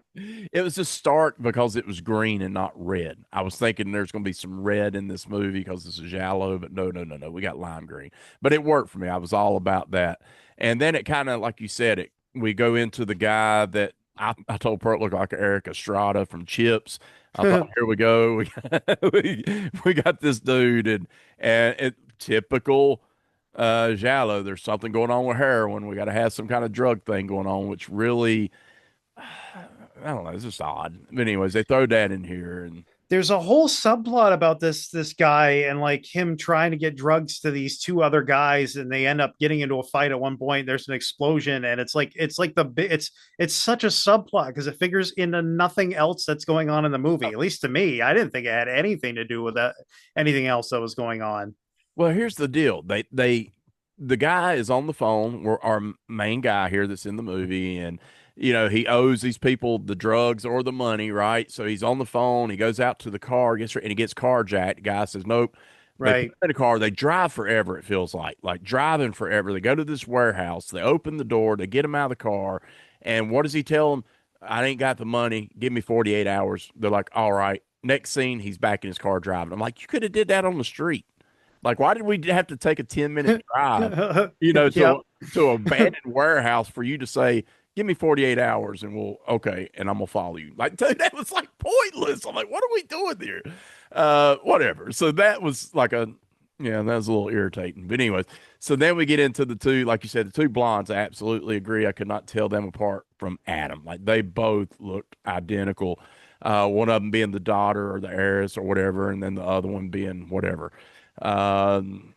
It was just stark because it was green and not red. I was thinking there's going to be some red in this movie because this is yellow, but no, no, no, no. We got lime green. But it worked for me. I was all about that. And then it kind of, like you said, we go into the guy that I told Pert looked like Eric Estrada from Chips. I thought, here we go. We got this dude, and it typical Giallo. There's something going on with heroin. We got to have some kind of drug thing going on, which really I don't know. It's just odd. But anyways, they throw that in here, and There's a whole subplot about this guy and like him trying to get drugs to these two other guys, and they end up getting into a fight at one point. There's an explosion, and it's like it's such a subplot because it figures into nothing else that's going on in the movie. At least to me, I didn't think it had anything to do with that anything else that was going on. well, here's the deal. The guy is on the phone. We're our main guy here that's in the movie, and he owes these people the drugs or the money, right? So he's on the phone. He goes out to the car, and he gets carjacked. The guy says, "Nope." They put Right. him in a car. They drive forever. It feels like driving forever. They go to this warehouse. They open the door. They get him out of the car, and what does he tell them? I ain't got the money. Give me 48 hours. They're like, all right. Next scene, he's back in his car driving. I'm like, you could have did that on the street. Like, why did we have to take a 10-minute drive, Yep. to an abandoned warehouse for you to say, give me 48 hours and okay, and I'm gonna follow you. Like, dude, that was like pointless. I'm like, what are we doing there? Whatever. So that was like yeah, that was a little irritating. But anyways, so then we get into the two, like you said, the two blondes. I absolutely agree. I could not tell them apart from Adam. Like, they both looked identical. One of them being the daughter or the heiress or whatever, and then the other one being whatever. Um,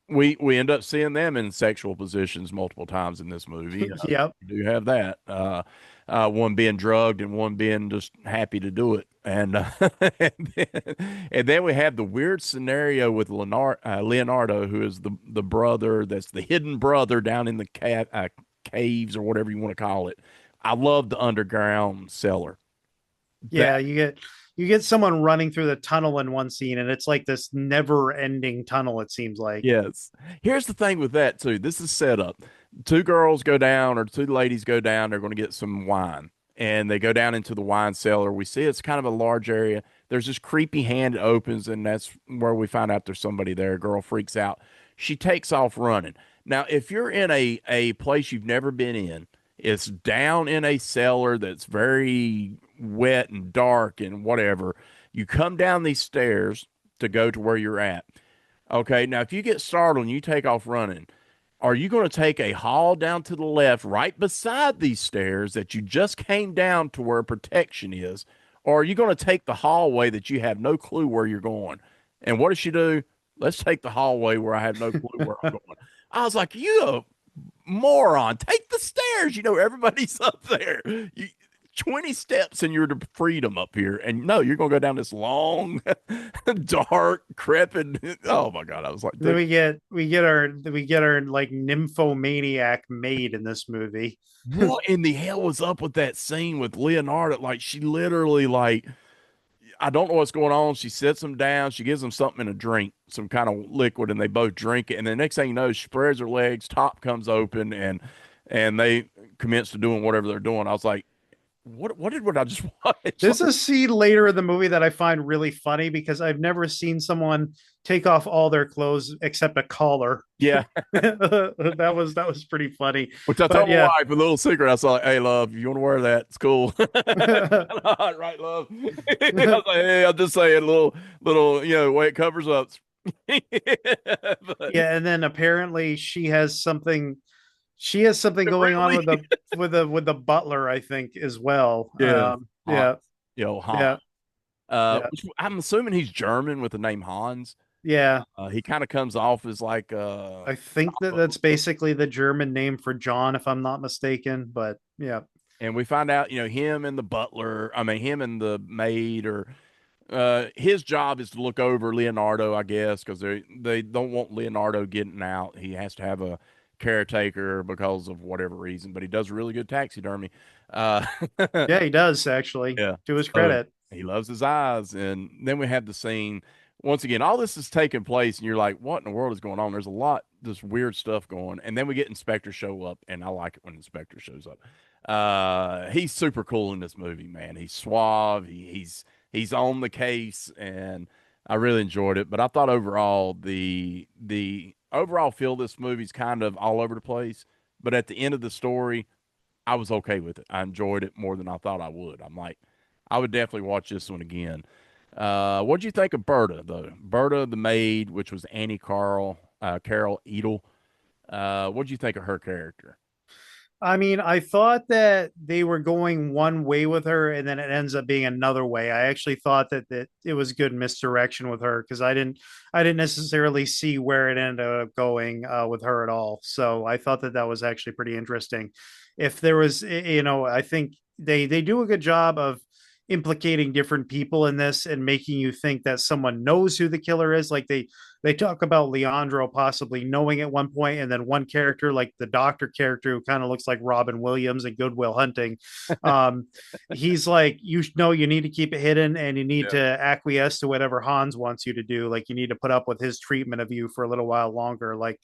we end up seeing them in sexual positions multiple times in this movie. Yep. We do have that. One being drugged and one being just happy to do it. And and then we have the weird scenario with Leonardo, who is the brother that's the hidden brother down in the caves or whatever you want to call it. I love the underground cellar. That Yeah, you get someone running through the tunnel in one scene, and it's like this never-ending tunnel, it seems like. Yes. Here's the thing with that too. This is set up. Two girls go down or two ladies go down. They're going to get some wine. And they go down into the wine cellar. We see it's kind of a large area. There's this creepy hand that opens, and that's where we find out there's somebody there. A girl freaks out. She takes off running. Now, if you're in a place you've never been in, it's down in a cellar that's very wet and dark and whatever. You come down these stairs to go to where you're at. Okay, now if you get startled and you take off running, are you going to take a hall down to the left right beside these stairs that you just came down to where protection is? Or are you going to take the hallway that you have no clue where you're going? And what does she do? Let's take the hallway where I have no clue where I'm going. I was like, you a moron. Take the stairs. Everybody's up there. 20 steps and you're to freedom up here. And no, you're going to go down this long, dark, crepid. Oh my God. I was like, Then dude, we get our like nymphomaniac maid in this movie. what in the hell was up with that scene with Leonardo? Like, she literally, like, I don't know what's going on. She sits them down. She gives them something in a drink, some kind of liquid, and they both drink it. And the next thing you know, she spreads her legs, top comes open, and they commence to doing whatever they're doing. I was like, what I just watch? There's a scene later in the movie that I find really funny because I've never seen someone take off all their clothes except a collar. Yeah. That was pretty funny. Which I But told my yeah. wife a little secret. I was like, hey, love, if you want to wear that, it's cool. Right, love. I was like, hey, I'll just say a little, way it covers up. But Yeah, and then apparently she has something going on Really? with the butler, I think, as well. Yeah. Hans. Yeah, Hans. yeah, yeah, Which I'm assuming he's German with the name Hans. yeah. He kind of comes off as like I think that that's basically the German name for John, if I'm not mistaken. But yeah, and we find out, him and the butler, I mean, him and the maid, or his job is to look over Leonardo, I guess, because they don't want Leonardo getting out. He has to have a caretaker because of whatever reason, but he does really good taxidermy. Uh, yeah, he does actually, yeah, to his so credit. he loves his eyes, and then we have the scene. Once again, all this is taking place, and you're like, "What in the world is going on?" There's a lot, this weird stuff going, and then we get Inspector show up, and I like it when Inspector shows up. He's super cool in this movie, man. He's suave. He's on the case, and I really enjoyed it. But I thought overall the overall feel of this movie's kind of all over the place. But at the end of the story, I was okay with it. I enjoyed it more than I thought I would. I'm like, I would definitely watch this one again. What'd you think of Berta though? Berta the maid, which was Carol Edel. What'd you think of her character? I mean, I thought that they were going one way with her, and then it ends up being another way. I actually thought that it was good misdirection with her because I didn't necessarily see where it ended up going with her at all. So I thought that that was actually pretty interesting. If there was, I think they do a good job of implicating different people in this and making you think that someone knows who the killer is. Like they talk about Leandro possibly knowing at one point, and then one character, like the doctor character, who kind of looks like Robin Williams in Good Will Hunting. Um, he's like, you know, you need to keep it hidden, and you need Yeah, to acquiesce to whatever Hans wants you to do. Like you need to put up with his treatment of you for a little while longer. Like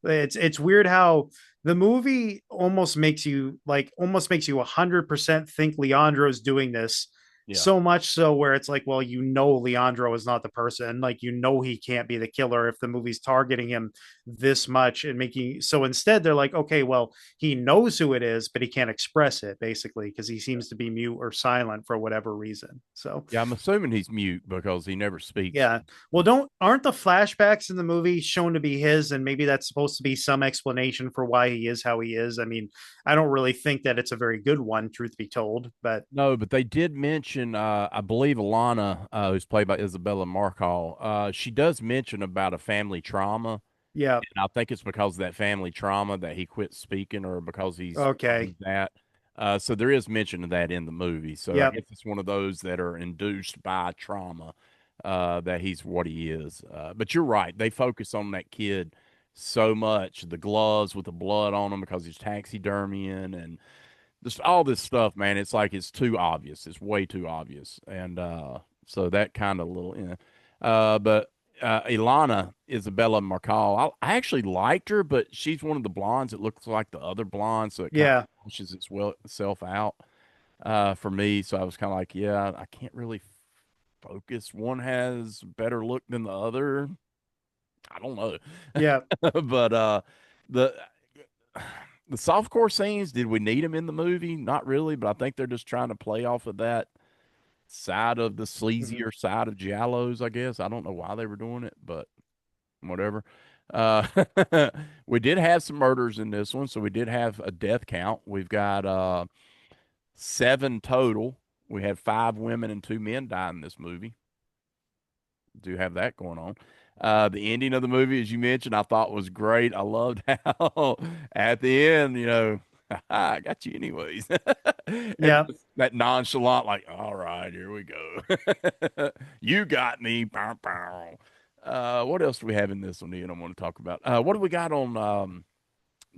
yeah, it's weird how the movie almost makes you 100% think Leandro's doing this, yeah. so much so where it's like, well, Leandro is not the person. Like, he can't be the killer if the movie's targeting him this much and making. So instead, they're like, okay, well, he knows who it is, but he can't express it basically because he seems to be mute or silent for whatever reason. So Yeah, I'm assuming he's mute because he never speaks. yeah. Well, don't aren't the flashbacks in the movie shown to be his, and maybe that's supposed to be some explanation for why he is how he is. I mean, I don't really think that it's a very good one, truth be told, but No, but they did mention, I believe Alana, who's played by Isabella Markall, she does mention about a family trauma. yeah. And I think it's because of that family trauma that he quit speaking, or because he's Okay. learned that. So there is mention of that in the movie. So I Yep. guess it's one of those that are induced by trauma, that he's what he is. But you're right. They focus on that kid so much. The gloves with the blood on them because he's taxidermying, and just all this stuff, man. It's like it's too obvious. It's way too obvious. And so that kind of little, but Ilana Isabella Marcal, I actually liked her, but she's one of the blondes that looks like the other blonde, so it kind of Yeah. pushes itself out for me. So I was kind of like, yeah, I can't really focus. One has better look than the other. I don't know, Yeah. but the the softcore scenes, did we need them in the movie? Not really, but I think they're just trying to play off of that side of the Mhm. sleazier side of giallos, I guess. I don't know why they were doing it, but whatever. Uh, we did have some murders in this one, so we did have a death count. We've got seven total. We had five women and two men die in this movie. Do have that going on. The ending of the movie, as you mentioned, I thought was great. I loved how at the end, I got you anyways. And Yeah. just that nonchalant, like, all right, here we go. You got me. Bow, bow. What else do we have in this one, Ian? I want to talk about. What do we got on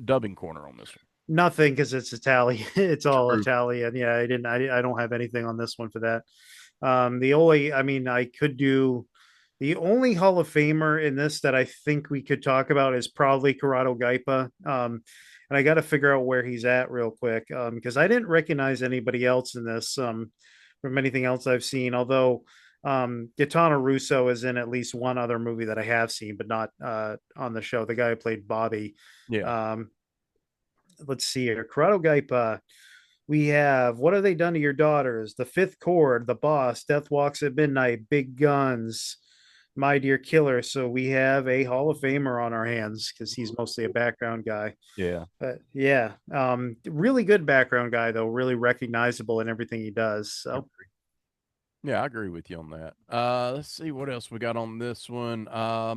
dubbing corner on this one? Nothing because it's Italian. It's all True. Italian. Yeah, I didn't. I don't have anything on this one for that. I mean, I could do the only Hall of Famer in this that I think we could talk about is probably Corrado Gaipa. And I got to figure out where he's at real quick because I didn't recognize anybody else in this from anything else I've seen. Although Gaetano Russo is in at least one other movie that I have seen, but not on the show. The guy who played Bobby. Yeah. Um, let's see here. Corrado Gaipa. We have What Have They Done to Your Daughters? The Fifth Chord, The Boss, Death Walks at Midnight, Big Guns. My Dear Killer. So we have a Hall of Famer on our hands because he's mostly a background guy. Yeah. But yeah, really good background guy though, really recognizable in everything he does. So Yeah, I agree with you on that. Let's see what else we got on this one. I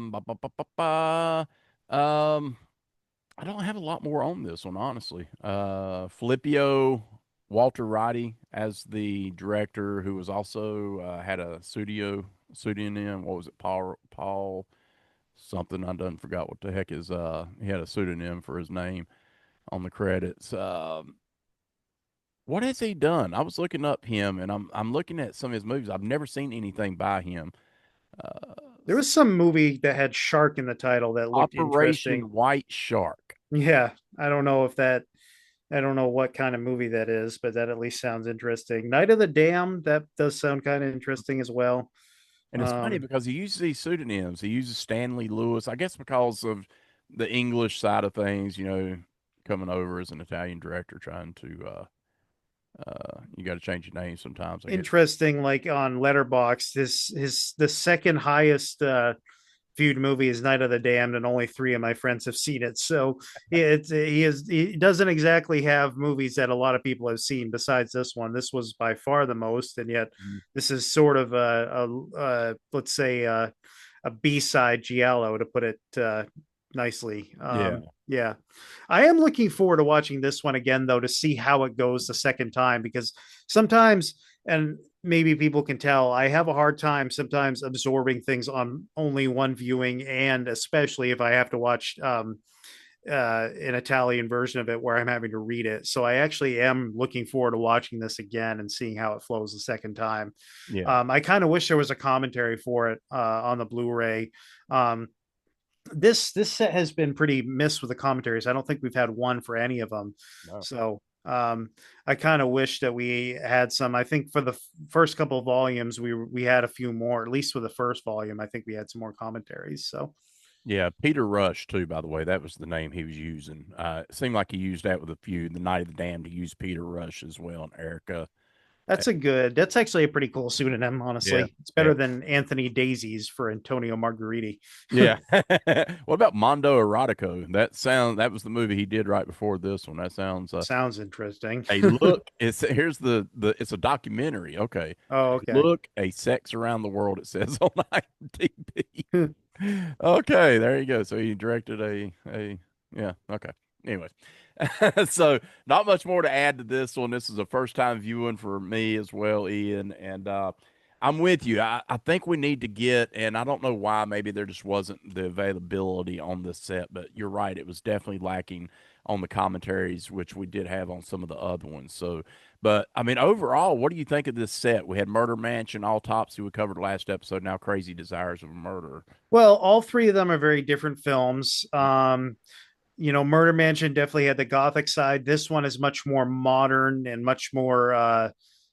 don't have a lot more on this one, honestly. Filippio Walter Roddy as the director, who was also had a pseudonym. What was it? Paul something. I done forgot what the heck is. He had a pseudonym for his name on the credits. What has he done? I was looking up him, and I'm looking at some of his movies. I've never seen anything by him. Uh, there was some movie that had shark in the title that looked interesting. Operation White Shark. Yeah, I don't know what kind of movie that is, but that at least sounds interesting. Night of the Dam, that does sound kind of interesting as well. And it's funny Um, because he uses these pseudonyms. He uses Stanley Lewis, I guess because of the English side of things, coming over as an Italian director trying to you got to change your name sometimes, I guess. interesting, like on Letterbox, the second highest viewed movie is Night of the Damned, and only three of my friends have seen it. So he doesn't exactly have movies that a lot of people have seen besides this one. This was by far the most, and yet Mhm. this is sort of a let's say a B-side giallo, to put it nicely. Yeah. Yeah, I am looking forward to watching this one again though, to see how it goes the second time, because sometimes, and maybe people can tell, I have a hard time sometimes absorbing things on only one viewing, and especially if I have to watch an Italian version of it where I'm having to read it. So I actually am looking forward to watching this again and seeing how it flows the second time. Yeah. I kind of wish there was a commentary for it on the Blu-ray. Um, this set has been pretty missed with the commentaries. I don't think we've had one for any of them. No. So I kind of wish that we had some. I think for the first couple of volumes, we had a few more. At least with the first volume, I think we had some more commentaries. So Yeah, Peter Rush too, by the way. That was the name he was using. It seemed like he used that with a few. The Night of the Damned, he used Peter Rush as well, and Erica. that's actually a pretty cool pseudonym. Yeah. Honestly, it's Yeah. better than Anthony Daisies for Antonio Margheriti. Yeah. What about Mondo Erotico? That was the movie he did right before this one. That sounds Sounds interesting. a look. It's here's the it's a documentary. Okay. Oh, A okay. look, a sex around the world, it says on IMDb. Okay, there you go. So he directed a yeah, okay. Anyways. So not much more to add to this one. This is a first time viewing for me as well, Ian. And I'm with you. I think we need to get, and I don't know why, maybe there just wasn't the availability on this set, but you're right. It was definitely lacking on the commentaries, which we did have on some of the other ones. So, but I mean, overall, what do you think of this set? We had Murder Mansion, Autopsy, we covered last episode, now Crazy Desires of a Murderer. Well, all three of them are very different films. Murder Mansion definitely had the gothic side. This one is much more modern and much more,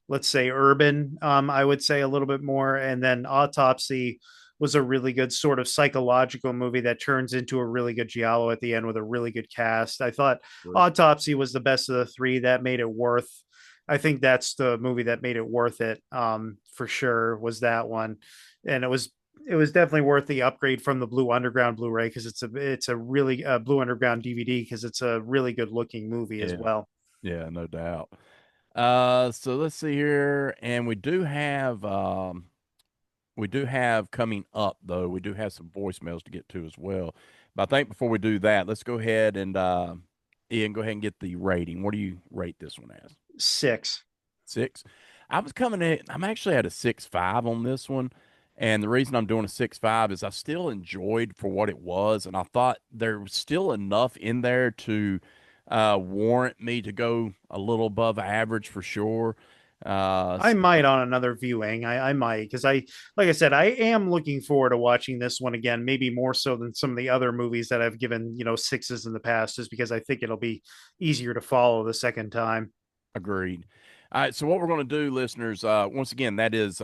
let's say, urban. I would say a little bit more. And then Autopsy was a really good sort of psychological movie that turns into a really good giallo at the end with a really good cast. I thought Autopsy was the best of the three. That made it worth. I think that's the movie that made it worth it, for sure. Was that one, and it was definitely worth the upgrade from the Blue Underground Blu-ray, because it's a really Blue Underground DVD, because it's a really good looking movie as Yeah, well. yeah, no doubt. So let's see here, and we do have coming up though. We do have some voicemails to get to as well. But I think before we do that, let's go ahead and Ian, go ahead and get the rating. What do you rate this one as? 6. Six. I was coming in. I'm actually at a 6.5 on this one, and the reason I'm doing a 6.5 is I still enjoyed for what it was, and I thought there was still enough in there to warrant me to go a little above average for sure. I So might on another viewing. I might, because like I said, I am looking forward to watching this one again, maybe more so than some of the other movies that I've given, sixes in the past, just because I think it'll be easier to follow the second time. agreed. All right, so what we're going to do, listeners, once again, that is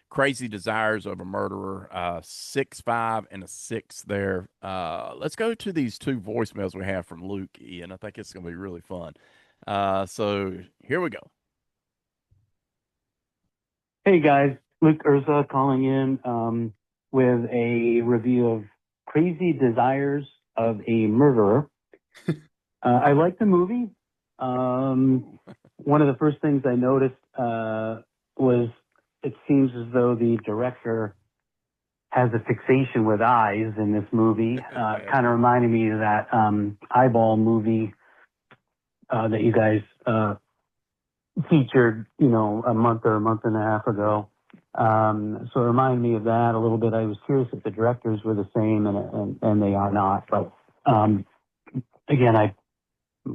Crazy Desires of a Murderer, 6.5 and a 6 there. Let's go to these two voicemails we have from Luke, Ian. I think it's going to be really fun. So here we go. Hey guys, Luke Urza calling in with a review of Crazy Desires of a Murderer. I liked the movie. One of the first things I noticed was it seems as though the director has a fixation with eyes in this movie. Kind of reminded me of that Eyeball movie that you guys featured, a month or a month and a half ago. So it reminded me of that a little bit. I was curious if the directors were the same, and they are not. But again, I'm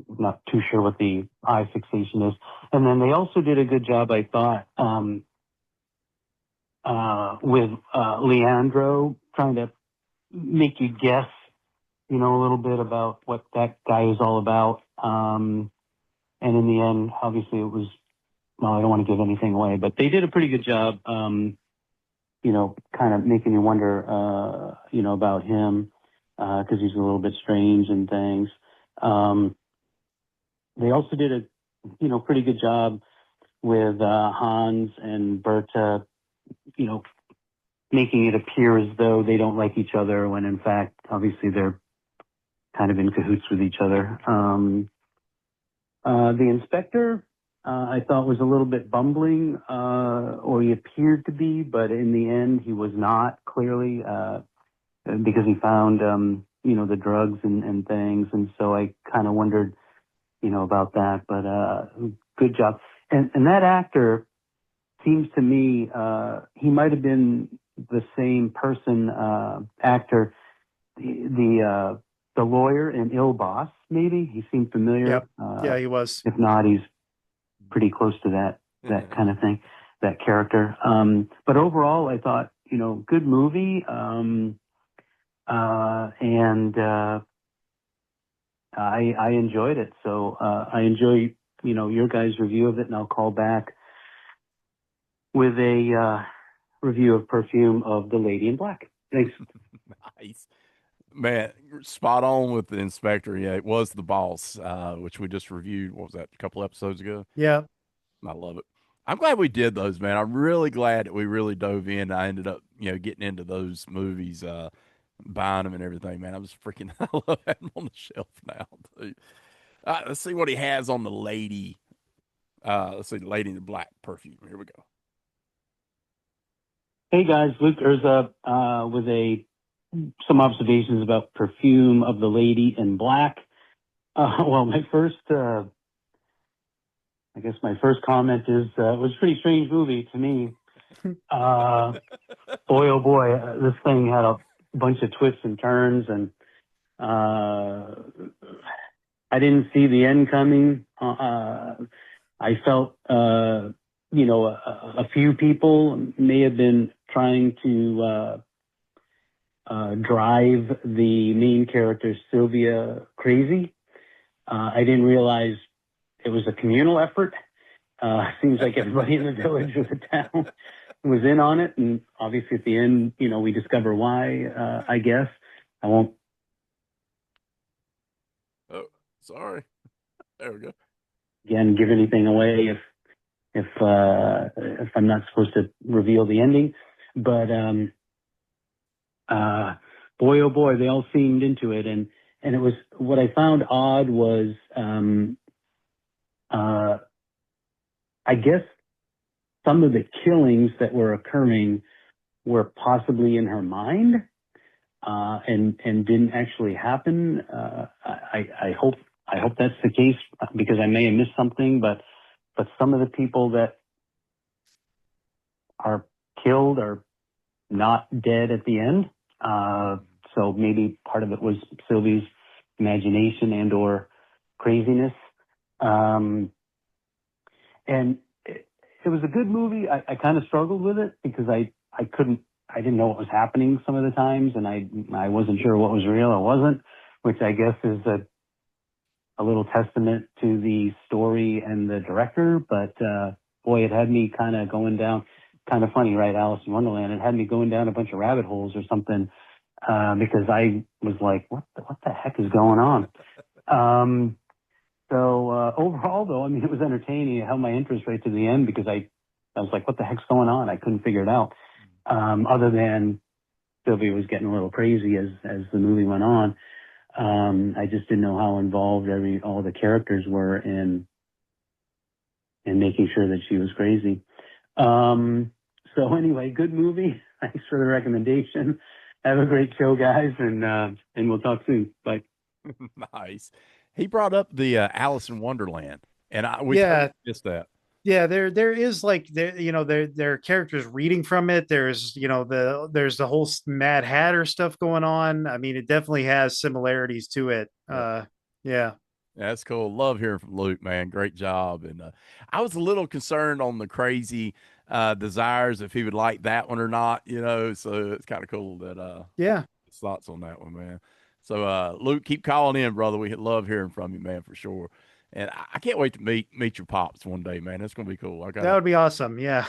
not too sure what the eye fixation is. And then they also did a good job, I thought, with Leandro, trying to make you guess, a little bit about what that guy is all about. And in the end, obviously it was, well, I don't want to give anything away, but they did a pretty good job, kind of making you wonder, about him, because he's a little bit strange and things. They also did a, pretty good job with Hans and Berta, making it appear as though they don't like each other when in fact, obviously they're kind of in cahoots with each other. The inspector, I thought was a little bit bumbling, or he appeared to be, but in the end he was not, clearly, because he found, the drugs and things. And so I kind of wondered, about that, but good job. And that actor seems to me, he might have been the same person, actor, the lawyer in Il Boss, maybe. He seemed familiar. Yep. Yeah, he was. If not, he's pretty close to that kind of thing, that character. But overall, I thought, good movie. And I enjoyed it. So I enjoy, your guys' review of it, and I'll call back with a review of Perfume of The Lady in Black. Thanks. Nice. Man, spot on with the inspector. Yeah, it was The Boss, which we just reviewed. What was that, a couple episodes ago? Yeah. I love it. I'm glad we did those, man. I'm really glad that we really dove in. I ended up, getting into those movies, buying them and everything, man. I was freaking, I love having them on the shelf now, too. Let's see what he has on the lady. Let's see, the Lady in the Black Perfume. Here we go. Hey guys, Luke Irza with some observations about Perfume of the Lady in Black. Well, my first comment is it was a pretty strange movie to me. Boy, oh boy, this thing had a bunch of twists and turns, and I didn't see the end coming. I felt, a few people may have been trying to drive the main character, Sylvia, crazy. I didn't realize it was a communal effort. Seems like everybody in the village or the town was in on it. And obviously at the end, we discover why, I guess. I won't. Oh, sorry. There we go. Again, give anything away if I'm not supposed to reveal the ending. But boy, oh boy, they all seemed into it. And it was, what I found odd was, I guess some of the killings that were occurring were possibly in her mind, and didn't actually happen. I hope that's the case, because I may have missed something, but some of the people that are killed are not dead at the end. So maybe part of it was Sylvie's imagination and or craziness. And it was a good movie. I kind of struggled with it because I didn't know what was happening some of the times, and I wasn't sure what was real or wasn't, which I guess is a little testament to the story and the director. But boy, it had me kind of going down, kind of funny, right? Alice in Wonderland. It had me going down a bunch of rabbit holes or something, because I was like, what the heck is going on? So overall, though, I mean, it was entertaining. It held my interest right to the end, because I was like, what the heck's going on? I couldn't figure it out, other than Sylvia was getting a little crazy as the movie went on. I just didn't know how involved all the characters were in making sure that she was crazy. So anyway, good movie. Thanks for the recommendation. Have a great show, guys, and we'll talk soon. Bye. Nice. He brought up the Alice in Wonderland, and we totally Yeah, missed that. yeah, there is like there are characters reading from it. There's there's the whole Mad Hatter stuff going on. I mean, it definitely has similarities to it. Yep. Yeah. That's cool. Love hearing from Luke, man. Great job. And I was a little concerned on the crazy desires if he would like that one or not, So it's kind of cool that Yeah. his thoughts on that one, man. So Luke, keep calling in, brother. We love hearing from you, man, for sure. And I can't wait to meet your pops one day, man. That's gonna be cool. That would be awesome. Yeah.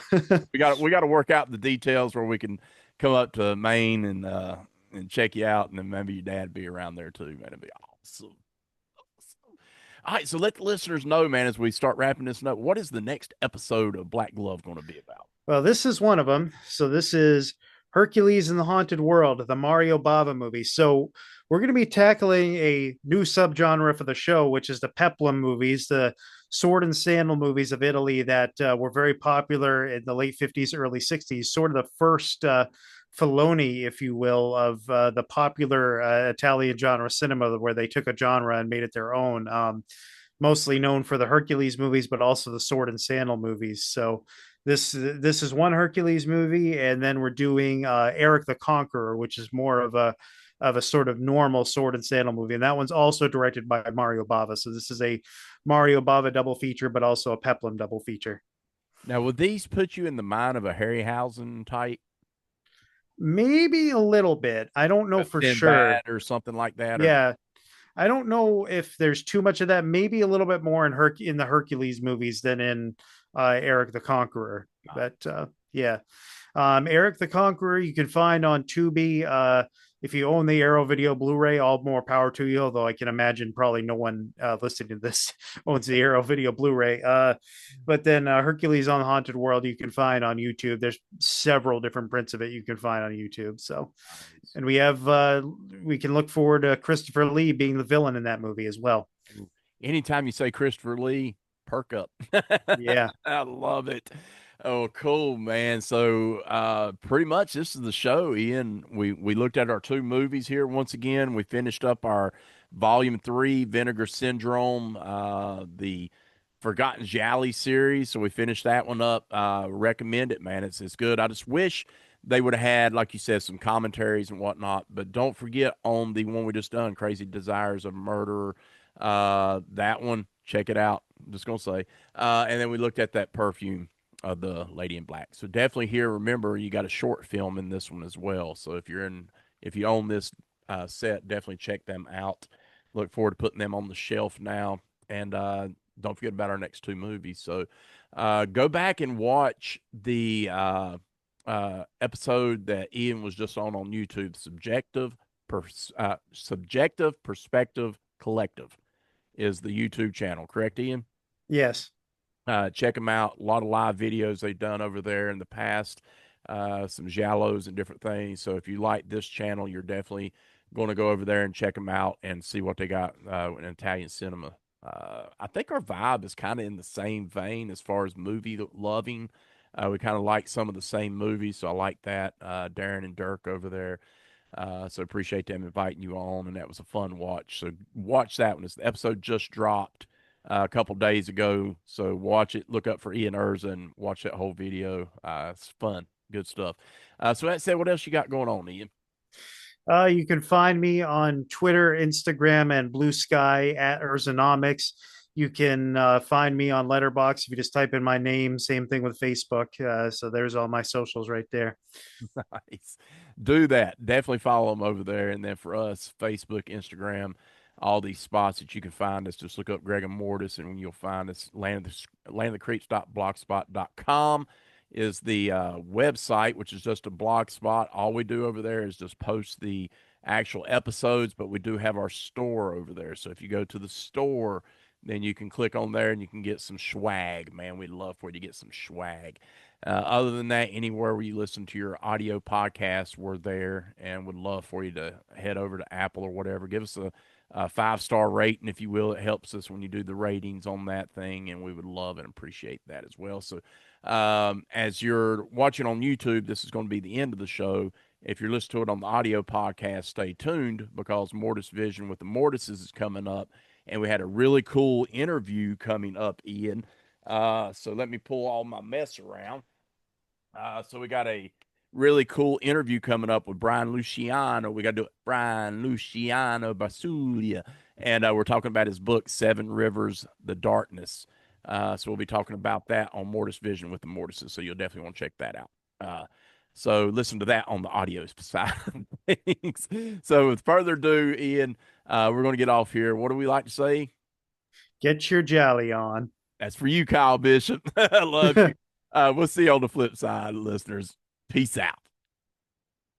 We got to work out the details where we can come up to Maine and check you out, and then maybe your dad be around there too, man. It'd be awesome. All right, so let the listeners know, man, as we start wrapping this up, what is the next episode of Black Glove going to be about? Well, this is one of them. So this is Hercules in the Haunted World, the Mario Bava movie. So we're going to be tackling a new subgenre for the show, which is the peplum movies, the sword and sandal movies of Italy that were very popular in the late 50s, early 60s, sort of the first Filoni, if you will, of the popular Italian genre cinema, where they took a genre and made it their own. Mostly known for the Hercules movies, but also the sword and sandal movies. So this is one Hercules movie, and then we're doing Eric the Conqueror, which is more of a sort of normal sword and sandal movie, and that one's also directed by Mario Bava. So this is a Mario Bava double feature, but also a Peplum double feature. Now, will these put you in the mind of a Harryhausen type? Maybe a little bit. I don't know for sure. Sinbad or something like that, or not? Yeah, I don't know if there's too much of that. Maybe a little bit more in the Hercules movies than in Eric the Conqueror. But yeah, Eric the Conqueror you can find on Tubi. If you own the Arrow Video Blu-ray, all more power to you. Although I can imagine probably no one listening to this owns the Arrow Video Blu-ray. But then Hercules on the Haunted World you can find on YouTube. There's several different prints of it you can find on YouTube. So, and we can look forward to Christopher Lee being the villain in that movie as well. Anytime you say Christopher Lee, perk up. Yeah. I love it. Oh, cool, man. So pretty much this is the show, Ian. We looked at our two movies here once again. We finished up our volume 3, Vinegar Syndrome, the Forgotten Giallo series. So we finished that one up. Recommend it, man. It's good. I just wish they would have had, like you said, some commentaries and whatnot. But don't forget on the one we just done, Crazy Desires of Murder. That one, check it out. I'm just gonna say. And then we looked at that Perfume of the Lady in Black. So definitely here, remember you got a short film in this one as well. So if you own this set, definitely check them out. Look forward to putting them on the shelf now. And don't forget about our next two movies. So go back and watch the episode that Ian was just on YouTube, Subjective Perspective Collective is the YouTube channel, correct, Ian? Yes. Check them out. A lot of live videos they've done over there in the past, some giallos and different things. So if you like this channel, you're definitely going to go over there and check them out and see what they got in Italian cinema. I think our vibe is kind of in the same vein as far as movie loving. We kind of like some of the same movies, so I like that. Darren and Dirk over there. So appreciate them inviting you on, and that was a fun watch. So watch that one. The episode just dropped a couple days ago, so watch it. Look up for Ian Irza and watch that whole video. It's fun, good stuff. So that said, what else you got going on, Ian? You can find me on Twitter, Instagram, and Blue Sky at Urzanomics. You can find me on Letterboxd if you just type in my name. Same thing with Facebook. So there's all my socials right there. Nice. Do that. Definitely follow them over there. And then for us, Facebook, Instagram, all these spots that you can find us. Just look up GregaMortis and you'll find us. Landofthecreeps.blogspot.com is the website, which is just a blog spot. All we do over there is just post the actual episodes, but we do have our store over there. So if you go to the store, then you can click on there and you can get some swag, man. We'd love for you to get some swag. Other than that, anywhere where you listen to your audio podcast, we're there and would love for you to head over to Apple or whatever. Give us a 5-star rating, if you will. It helps us when you do the ratings on that thing, and we would love and appreciate that as well. So, as you're watching on YouTube, this is going to be the end of the show. If you're listening to it on the audio podcast, stay tuned because Mortis Vision with the Mortises is coming up, and we had a really cool interview coming up, Ian. So let me pull all my mess around. So we got a really cool interview coming up with Brian Luciano. We got to do it, Brian Luciano Basulia. And we're talking about his book, Seven Rivers, The Darkness. So we'll be talking about that on Mortis Vision with the Mortises. So you'll definitely want to check that out. So listen to that on the audio side of things. So with further ado, Ian, we're going to get off here. What do we like to say? Get your jolly on. That's for you, Kyle Bishop. I love you. We'll see you on the flip side, listeners. Peace out.